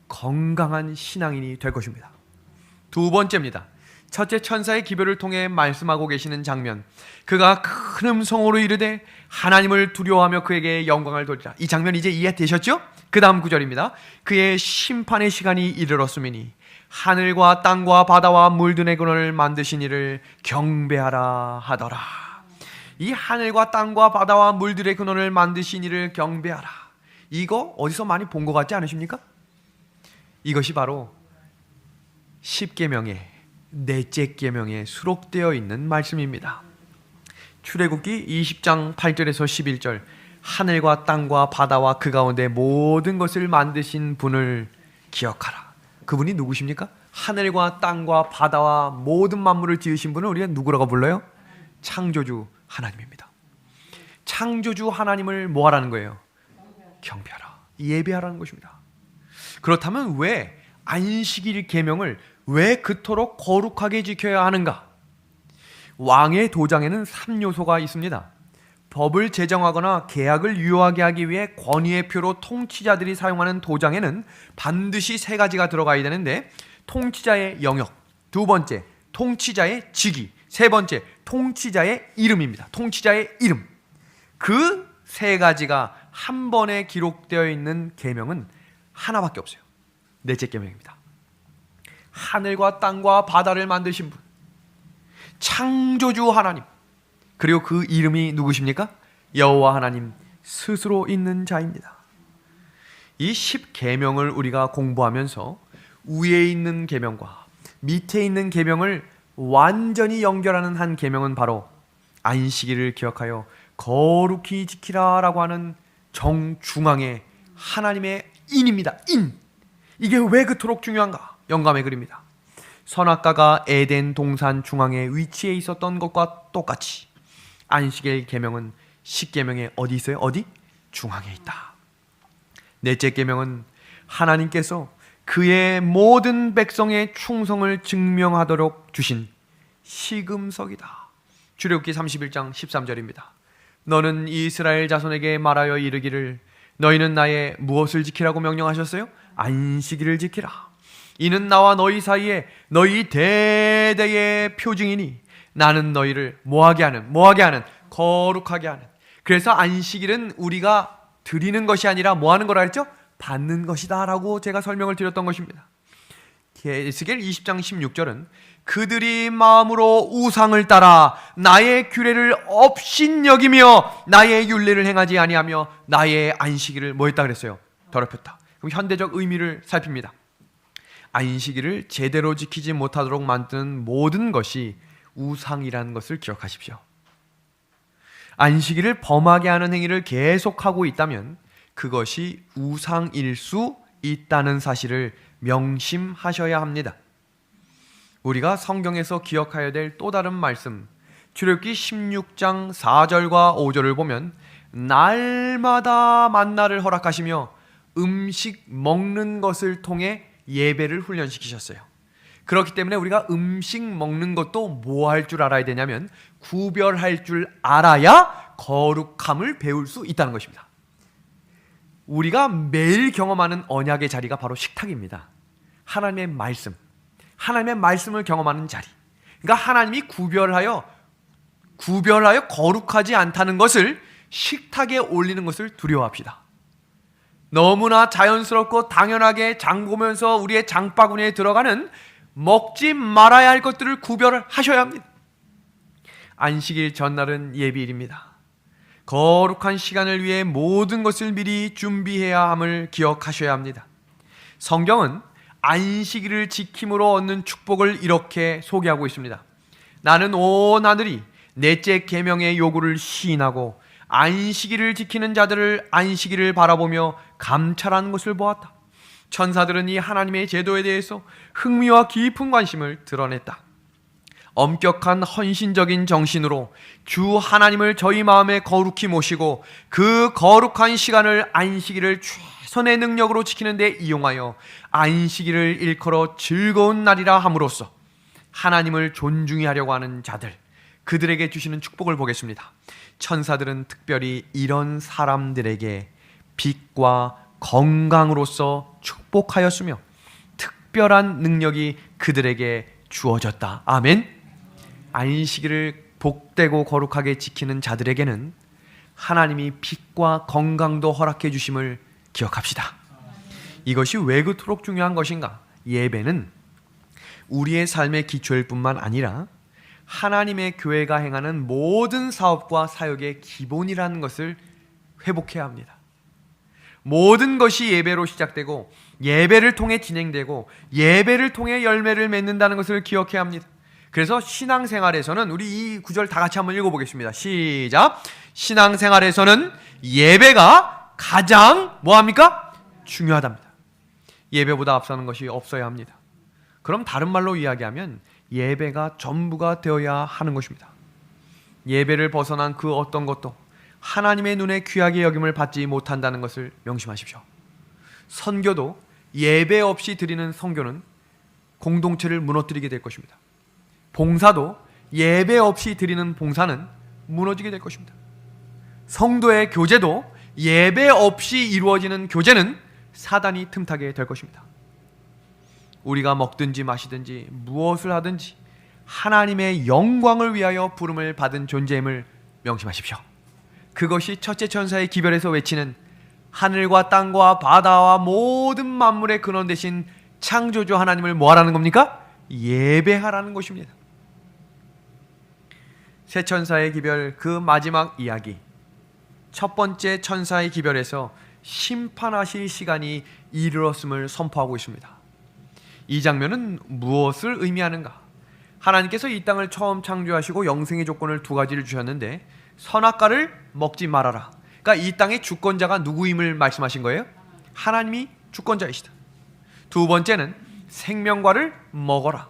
건강한 신앙인이 될 것입니다. 두 번째입니다. 첫째 천사의 기별을 통해 말씀하고 계시는 장면, 그가 큰 음성으로 이르되 하나님을 두려워하며 그에게 영광을 돌리라. 이 장면 이제 이해되셨죠? 그 다음 구절입니다. 그의 심판의 시간이 이르렀으니 하늘과 땅과 바다와 물들의 근원을 만드신 이를 경배하라 하더라. 이 하늘과 땅과 바다와 물들의 근원을 만드신 이를 경배하라. 이거 어디서 많이 본 것 같지 않으십니까? 이것이 바로 10계명의 넷째 계명에 수록되어 있는 말씀입니다. 출애굽기 20장 8절에서 11절, 하늘과 땅과 바다와 그 가운데 모든 것을 만드신 분을 기억하라. 그분이 누구십니까? 하늘과 땅과 바다와 모든 만물을 지으신 분을 우리가 누구라고 불러요? 창조주 하나님입니다. 창조주 하나님을 뭐 하라는 거예요? 경배하라, 예배하라는 것입니다. 그렇다면 왜 안식일 계명을 왜 그토록 거룩하게 지켜야 하는가? 왕의 도장에는 3요소가 있습니다. 법을 제정하거나 계약을 유효하게 하기 위해 권위의 표로 통치자들이 사용하는 도장에는 반드시 3가지가 들어가야 되는데, 통치자의 영역, 두 번째 통치자의 직위, 세 번째 통치자의 이름입니다. 통치자의 이름. 그 3가지가 한 번에 기록되어 있는 계명은 하나밖에 없어요. 넷째 계명입니다. 하늘과 땅과 바다를 만드신 분, 창조주 하나님, 그리고 그 이름이 누구십니까? 여호와 하나님 스스로 있는 자입니다. 이 10계명을 우리가 공부하면서 위에 있는 계명과 밑에 있는 계명을 완전히 연결하는 한 계명은 바로 안식일을 기억하여 거룩히 지키라 라고 하는 정중앙에 하나님의 인입니다. 인. 이게 왜 그토록 중요한가? 영감의 글입니다. 선악과가 에덴 동산 중앙에 위치해 있었던 것과 똑같이 안식일 계명은 십계명에 어디 있어요? 어디? 중앙에 있다. 넷째 계명은 하나님께서 그의 모든 백성의 충성을 증명하도록 주신 시금석이다. 출애굽기 31장 13절입니다. 너는 이스라엘 자손에게 말하여 이르기를 너희는 나의 무엇을 지키라고 명령하셨어요? 안식일을 지키라. 이는 나와 너희 사이에 너희 대대의 표징이니 나는 너희를 뭐하게 하는 거룩하게 하는. 그래서 안식일은 우리가 드리는 것이 아니라 뭐하는 거라 했죠? 받는 것이다 라고 제가 설명을 드렸던 것입니다. 에스겔 20장 16절은 그들이 마음으로 우상을 따라 나의 규례를 업신여기며 나의 율례를 행하지 아니하며 나의 안식일을 뭐 했다 그랬어요? 더럽혔다. 그럼 현대적 의미를 살핍니다. 안식일을 제대로 지키지 못하도록 만드는 모든 것이 우상이라는 것을 기억하십시오. 안식일을 범하게 하는 행위를 계속하고 있다면 그것이 우상일 수 있다는 사실을 명심하셔야 합니다. 우리가 성경에서 기억해야 될 또 다른 말씀, 출애굽기 16장 4절과 5절을 보면 날마다 만나를 허락하시며 음식 먹는 것을 통해 예배를 훈련시키셨어요. 그렇기 때문에 우리가 음식 먹는 것도 뭐 할 줄 알아야 되냐면 구별할 줄 알아야 거룩함을 배울 수 있다는 것입니다. 우리가 매일 경험하는 언약의 자리가 바로 식탁입니다. 하나님의 말씀을 경험하는 자리. 그러니까 하나님이 구별하여 거룩하지 않다는 것을 식탁에 올리는 것을 두려워합시다. 너무나 자연스럽고 당연하게 장 보면서 우리의 장바구니에 들어가는 먹지 말아야 할 것들을 구별을 하셔야 합니다. 안식일 전날은 예비일입니다. 거룩한 시간을 위해 모든 것을 미리 준비해야 함을 기억하셔야 합니다. 성경은 안식일을 지킴으로 얻는 축복을 이렇게 소개하고 있습니다. 나는 온 하늘이 넷째 계명의 요구를 시인하고 안식일을 지키는 자들을 안식일을 바라보며 감찰하는 것을 보았다. 천사들은 이 하나님의 제도에 대해서 흥미와 깊은 관심을 드러냈다. 엄격한 헌신적인 정신으로 주 하나님을 저희 마음에 거룩히 모시고 그 거룩한 시간을 안식일을 최선의 능력으로 지키는 데 이용하여 안식일을 일컬어 즐거운 날이라 함으로써 하나님을 존중히 하려고 하는 자들, 그들에게 주시는 축복을 보겠습니다. 천사들은 특별히 이런 사람들에게 빛과 건강으로서 축복하였으며 특별한 능력이 그들에게 주어졌다. 아멘. 안식일을 복되고 거룩하게 지키는 자들에게는 하나님이 빛과 건강도 허락해 주심을 기억합시다. 이것이 왜 그토록 중요한 것인가? 예배는 우리의 삶의 기초일 뿐만 아니라 하나님의 교회가 행하는 모든 사업과 사역의 기본이라는 것을 회복해야 합니다. 모든 것이 예배로 시작되고 예배를 통해 진행되고 예배를 통해 열매를 맺는다는 것을 기억해야 합니다. 그래서 신앙생활에서는 우리 이 구절 다 같이 한번 읽어보겠습니다. 시작. 신앙생활에서는 예배가 가장 뭐합니까? 중요하답니다. 예배보다 앞서는 것이 없어야 합니다. 그럼 다른 말로 이야기하면 예배가 전부가 되어야 하는 것입니다. 예배를 벗어난 그 어떤 것도 하나님의 눈에 귀하게 여김을 받지 못한다는 것을 명심하십시오. 선교도 예배 없이 드리는 선교는 공동체를 무너뜨리게 될 것입니다. 봉사도 예배 없이 드리는 봉사는 무너지게 될 것입니다. 성도의 교제도 예배 없이 이루어지는 교제는 사단이 틈타게 될 것입니다. 우리가 먹든지 마시든지 무엇을 하든지 하나님의 영광을 위하여 부름을 받은 존재임을 명심하십시오. 그것이 첫째 천사의 기별에서 외치는 하늘과 땅과 바다와 모든 만물의 근원 되신 창조주 하나님을 뭐하라는 겁니까? 예배하라는 것입니다. 새 천사의 기별 그 마지막 이야기, 첫 번째 천사의 기별에서 심판하실 시간이 이르렀음을 선포하고 있습니다. 이 장면은 무엇을 의미하는가? 하나님께서 이 땅을 처음 창조하시고 영생의 조건을 두 가지를 주셨는데 선악과를 먹지 말아라. 그러니까 이 땅의 주권자가 누구임을 말씀하신 거예요? 하나님이 주권자이시다. 두 번째는 생명과를 먹어라.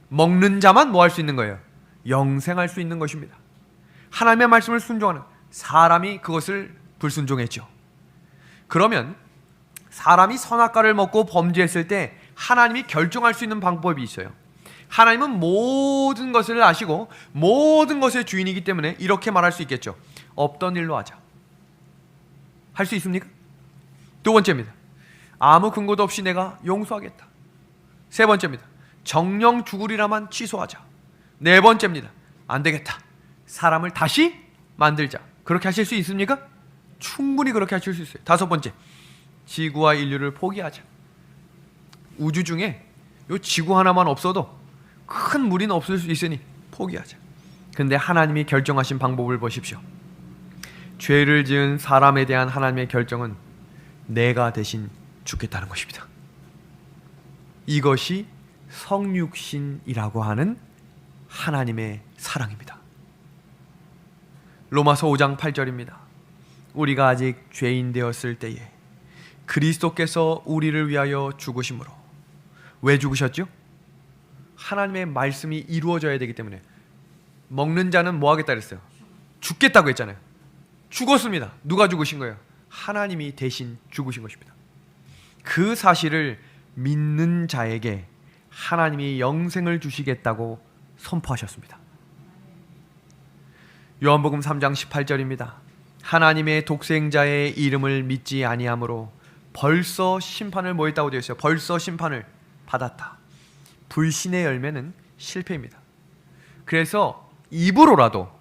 먹는 자만 뭐 할 수 있는 거예요? 영생할 수 있는 것입니다. 하나님의 말씀을 순종하는 사람이 그것을 불순종했죠. 그러면 사람이 선악과를 먹고 범죄했을 때 하나님이 결정할 수 있는 방법이 있어요. 하나님은 모든 것을 아시고 모든 것의 주인이기 때문에 이렇게 말할 수 있겠죠. 없던 일로 하자. 할 수 있습니까? 두 번째입니다. 아무 근거도 없이 내가 용서하겠다. 세 번째입니다. 정령 죽으리라만 취소하자. 네 번째입니다. 안 되겠다. 사람을 다시 만들자. 그렇게 하실 수 있습니까? 충분히 그렇게 하실 수 있어요. 다섯 번째, 지구와 인류를 포기하자. 우주 중에 이 지구 하나만 없어도 큰 무리는 없을 수 있으니 포기하자. 근데 하나님이 결정하신 방법을 보십시오. 죄를 지은 사람에 대한 하나님의 결정은 내가 대신 죽겠다는 것입니다. 이것이 성육신이라고 하는 하나님의 사랑입니다. 로마서 5장 8절입니다. 우리가 아직 죄인 되었을 때에 그리스도께서 우리를 위하여 죽으심으로. 왜 죽으셨죠? 하나님의 말씀이 이루어져야 되기 때문에. 먹는 자는 뭐 하겠다 그랬어요? 죽겠다고 했잖아요. 죽었습니다. 누가 죽으신 거예요? 하나님이 대신 죽으신 것입니다. 그 사실을 믿는 자에게 하나님이 영생을 주시겠다고 선포하셨습니다. 요한복음 3장 18절입니다. 하나님의 독생자의 이름을 믿지 아니하므로 벌써 심판을 뭐 했다고 되어 있어요? 벌써 심판을 받았다. 불신의 열매는 실패입니다. 그래서 입으로라도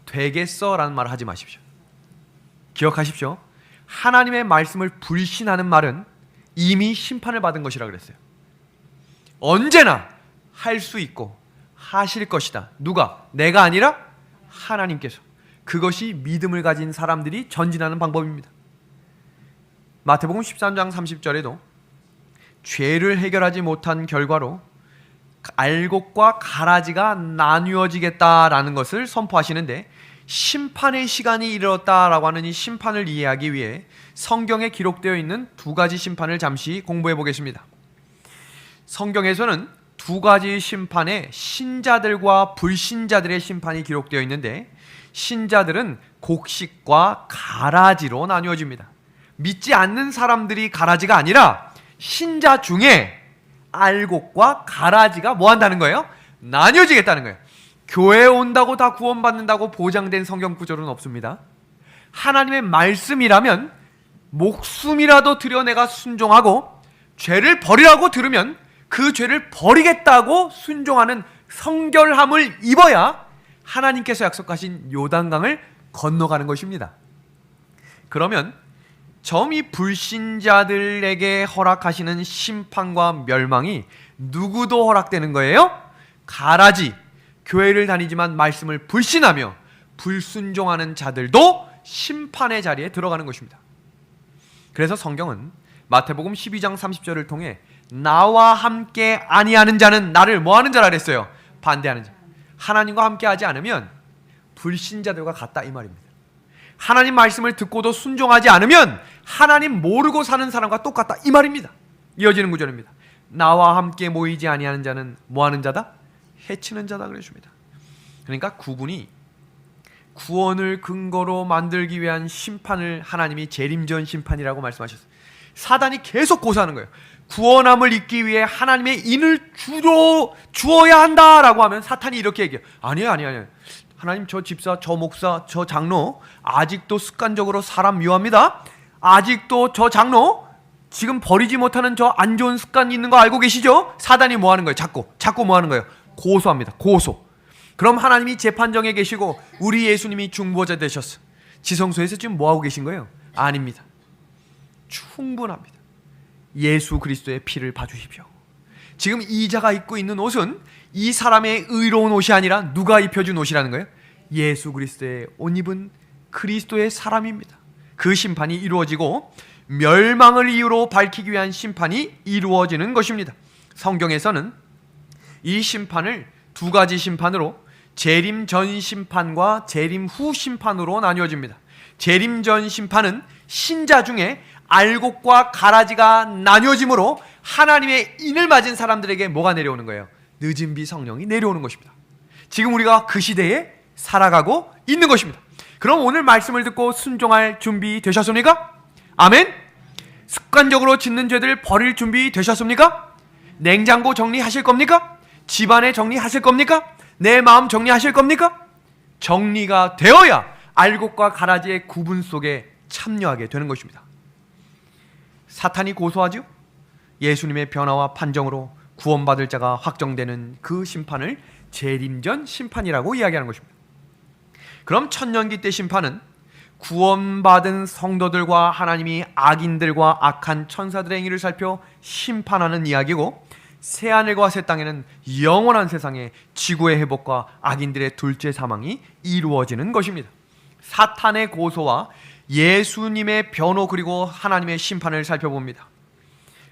되겠어라는 말을 하지 마십시오. 기억하십시오. 하나님의 말씀을 불신하는 말은 이미 심판을 받은 것이라 그랬어요. 언제나 할 수 있고 하실 것이다. 누가? 내가 아니라 하나님께서. 그것이 믿음을 가진 사람들이 전진하는 방법입니다. 마태복음 13장 30절에도 죄를 해결하지 못한 결과로 알곡과 가라지가 나뉘어지겠다라는 것을 선포하시는데, 심판의 시간이 이르렀다라고 하는 이 심판을 이해하기 위해 성경에 기록되어 있는 두 가지 심판을 잠시 공부해 보겠습니다. 성경에서는 두 가지 심판에 신자들과 불신자들의 심판이 기록되어 있는데, 신자들은 곡식과 가라지로 나뉘어집니다. 믿지 않는 사람들이 가라지가 아니라 신자 중에 알곡과 가라지가 뭐 한다는 거예요? 나뉘어지겠다는 거예요. 교회에 온다고 다 구원받는다고 보장된 성경 구절은 없습니다. 하나님의 말씀이라면 목숨이라도 들여 내가 순종하고, 죄를 버리라고 들으면 그 죄를 버리겠다고 순종하는 성결함을 입어야 하나님께서 약속하신 요단강을 건너가는 것입니다. 그러면 이 불신자들에게 허락하시는 심판과 멸망이 누구도 허락되는 거예요? 가라지, 교회를 다니지만 말씀을 불신하며 불순종하는 자들도 심판의 자리에 들어가는 것입니다. 그래서 성경은 마태복음 12장 30절을 통해 나와 함께 아니하는 자는 나를 뭐하는 자라 그랬어요? 반대하는 자. 하나님과 함께 하지 않으면 불신자들과 같다, 이 말입니다. 하나님 말씀을 듣고도 순종하지 않으면 하나님 모르고 사는 사람과 똑같다, 이 말입니다. 이어지는 구절입니다. 나와 함께 모이지 아니하는 자는 뭐하는 자다? 해치는 자다 그러십니다. 그러니까 구분이 구원을 근거로 만들기 위한 심판을 하나님이 재림전 심판이라고 말씀하셨어요. 사단이 계속 고사하는 거예요. 구원함을 잊기 위해 하나님의 인을 주어야 한다라고 하면 사탄이 이렇게 얘기해요. 아니에요. 하나님, 저 집사, 저 목사, 저 장로 아직도 습관적으로 사람 미워합니다. 아직도 저 장로 지금 버리지 못하는 저 안 좋은 습관이 있는 거 알고 계시죠? 사단이 뭐 하는 거예요? 자꾸 뭐 하는 거예요? 고소합니다. 고소. 그럼 하나님이 재판정에 계시고 우리 예수님이 중보자 되셨어. 지성소에서 지금 뭐 하고 계신 거예요? 아닙니다. 충분합니다. 예수 그리스도의 피를 봐주십시오. 지금 이 자가 입고 있는 옷은 이 사람의 의로운 옷이 아니라 누가 입혀준 옷이라는 거예요? 예수 그리스도의 옷 입은 그리스도의 사람입니다. 그 심판이 이루어지고 멸망을 이유로 밝히기 위한 심판이 이루어지는 것입니다. 성경에서는 이 심판을 두 가지 심판으로 재림 전 심판과 재림 후 심판으로 나뉘어집니다. 재림전 심판은 신자 중에 알곡과 가라지가 나뉘어짐으로 하나님의 인을 맞은 사람들에게 뭐가 내려오는 거예요? 늦은 비 성령이 내려오는 것입니다. 지금 우리가 그 시대에 살아가고 있는 것입니다. 그럼 오늘 말씀을 듣고 순종할 준비 되셨습니까? 아멘. 습관적으로 짓는 죄들 버릴 준비 되셨습니까? 냉장고 정리하실 겁니까? 집안에 정리하실 겁니까? 내 마음 정리하실 겁니까? 정리가 되어야 알곡과 가라지의 구분 속에 참여하게 되는 것입니다. 사탄이 고소하죠? 예수님의 변화와 판정으로 구원받을 자가 확정되는 그 심판을 재림전 심판이라고 이야기하는 것입니다. 그럼 천년기 때 심판은 구원받은 성도들과 하나님이 악인들과 악한 천사들의 행위를 살펴 심판하는 이야기고, 새하늘과 새 땅에는 영원한 세상에 지구의 회복과 악인들의 둘째 사망이 이루어지는 것입니다. 사탄의 고소와 예수님의 변호 그리고 하나님의 심판을 살펴봅니다.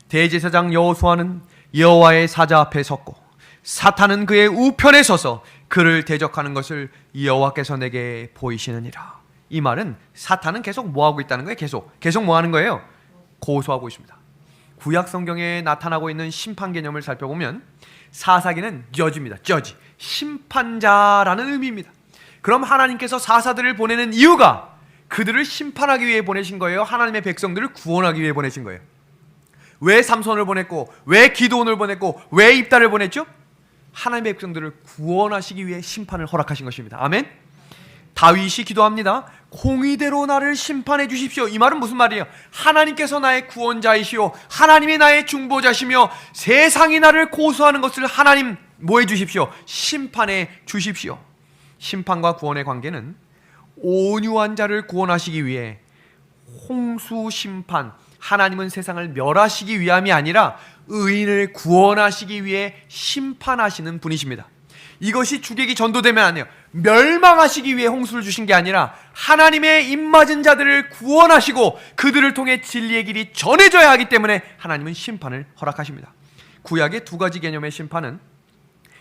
대제사장 여호수아는 여호와의 사자 앞에 섰고 사탄은 그의 우편에 서서 그를 대적하는 것을 여호와께서 내게 보이시느니라. 이 말은 사탄은 계속 뭐하고 있다는 거예요? 계속 뭐하는 거예요? 고소하고 있습니다. 구약 성경에 나타나고 있는 심판 개념을 살펴보면 사사기는 저지입니다. 저지, 심판자라는 의미입니다. 그럼 하나님께서 사사들을 보내는 이유가 그들을 심판하기 위해 보내신 거예요? 하나님의 백성들을 구원하기 위해 보내신 거예요? 왜 삼손을 보냈고, 왜 기드온을 보냈고, 왜 입다를 보냈죠? 하나님의 백성들을 구원하시기 위해 심판을 허락하신 것입니다. 아멘. 다윗이 기도합니다. 공의대로 나를 심판해 주십시오. 이 말은 무슨 말이에요? 하나님께서 나의 구원자이시오, 하나님이 나의 중보자시며 세상이 나를 고소하는 것을 하나님 뭐 해 주십시오? 심판해 주십시오. 심판과 구원의 관계는 온유한 자를 구원하시기 위해 홍수 심판, 하나님은 세상을 멸하시기 위함이 아니라 의인을 구원하시기 위해 심판하시는 분이십니다. 이것이 주객이 전도되면 안 돼요. 멸망하시기 위해 홍수를 주신 게 아니라 하나님의 입맞은 자들을 구원하시고 그들을 통해 진리의 길이 전해져야 하기 때문에 하나님은 심판을 허락하십니다. 구약의 두 가지 개념의 심판은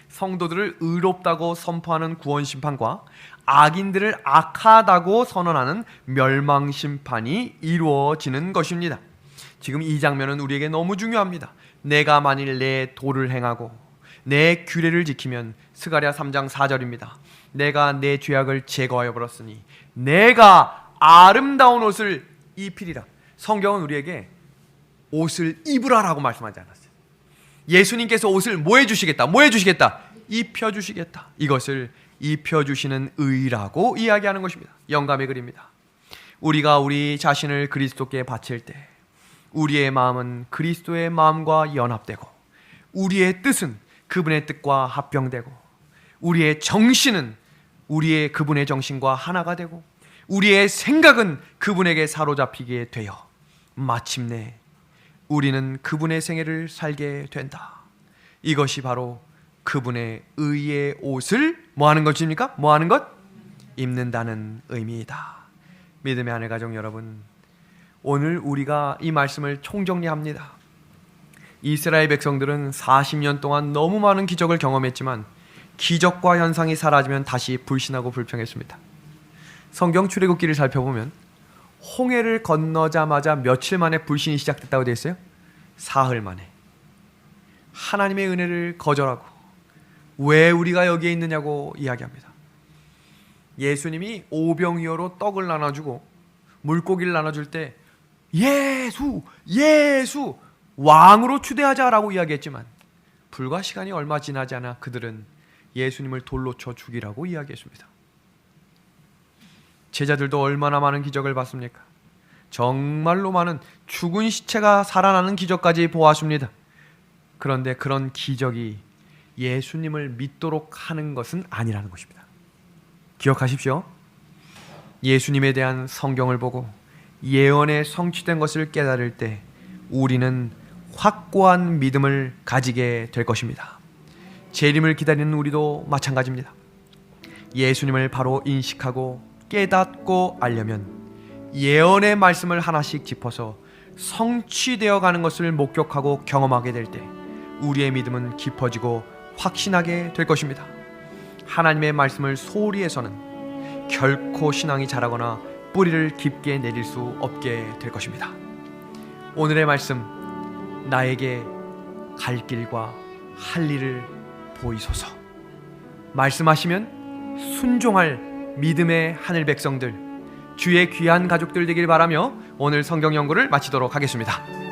성도들을 의롭다고 선포하는 구원 심판과 악인들을 악하다고 선언하는 멸망 심판이 이루어지는 것입니다. 지금 이 장면은 우리에게 너무 중요합니다. 내가 만일 내 도를 행하고 내 규례를 지키면, 스가랴 3장 4절입니다. 내가 내 죄악을 제거하여 버렸으니 내가 아름다운 옷을 입히리라. 성경은 우리에게 옷을 입으라라고 말씀하지 않았어요. 예수님께서 옷을 뭐 해주시겠다? 뭐 해주시겠다? 입혀주시겠다. 이것을 입혀주시는 의라고 이야기하는 것입니다. 영감의 글입니다. 우리가 우리 자신을 그리스도께 바칠 때 우리의 마음은 그리스도의 마음과 연합되고, 우리의 뜻은 그분의 뜻과 합병되고, 우리의 정신은 우리의 그분의 정신과 하나가 되고, 우리의 생각은 그분에게 사로잡히게 되어 마침내 우리는 그분의 생애를 살게 된다. 이것이 바로 그분의 의의 옷을 뭐 하는 것입니까? 뭐 하는 것? 입는다는 의미이다. 믿음의 하늘 가족 여러분, 오늘 우리가 이 말씀을 총정리합니다. 이스라엘 백성들은 40년 동안 너무 많은 기적을 경험했지만 기적과 현상이 사라지면 다시 불신하고 불평했습니다. 성경 출애굽기를 살펴보면 홍해를 건너자마자 며칠 만에 불신이 시작됐다고 되어 있어요? 사흘 만에. 하나님의 은혜를 거절하고 왜 우리가 여기에 있느냐고 이야기합니다. 예수님이 오병이어로 떡을 나눠주고 물고기를 나눠줄 때 예수 왕으로 추대하자라고 이야기했지만 불과 시간이 얼마 지나지 않아 그들은 예수님을 돌로 쳐 죽이라고 이야기했습니다. 제자들도 얼마나 많은 기적을 봤습니까? 정말로 많은 죽은 시체가 살아나는 기적까지 보았습니다. 그런데 그런 기적이 예수님을 믿도록 하는 것은 아니라는 것입니다. 기억하십시오. 예수님에 대한 성경을 보고 예언에 성취된 것을 깨달을 때 우리는 확고한 믿음을 가지게 될 것입니다. 재림을 기다리는 우리도 마찬가지입니다. 예수님을 바로 인식하고 깨닫고 알려면 예언의 말씀을 하나씩 짚어서 성취되어 가는 것을 목격하고 경험하게 될 때 우리의 믿음은 깊어지고 확신하게 될 것입니다. 하나님의 말씀을 소홀히 해서는 결코 신앙이 자라거나 뿌리를 깊게 내릴 수 없게 될 것입니다. 오늘의 말씀, 나에게 갈 길과 할 일을 보이소서. 말씀하시면 순종할 믿음의 하늘 백성들, 주의 귀한 가족들 되길 바라며 오늘 성경 연구를 마치도록 하겠습니다.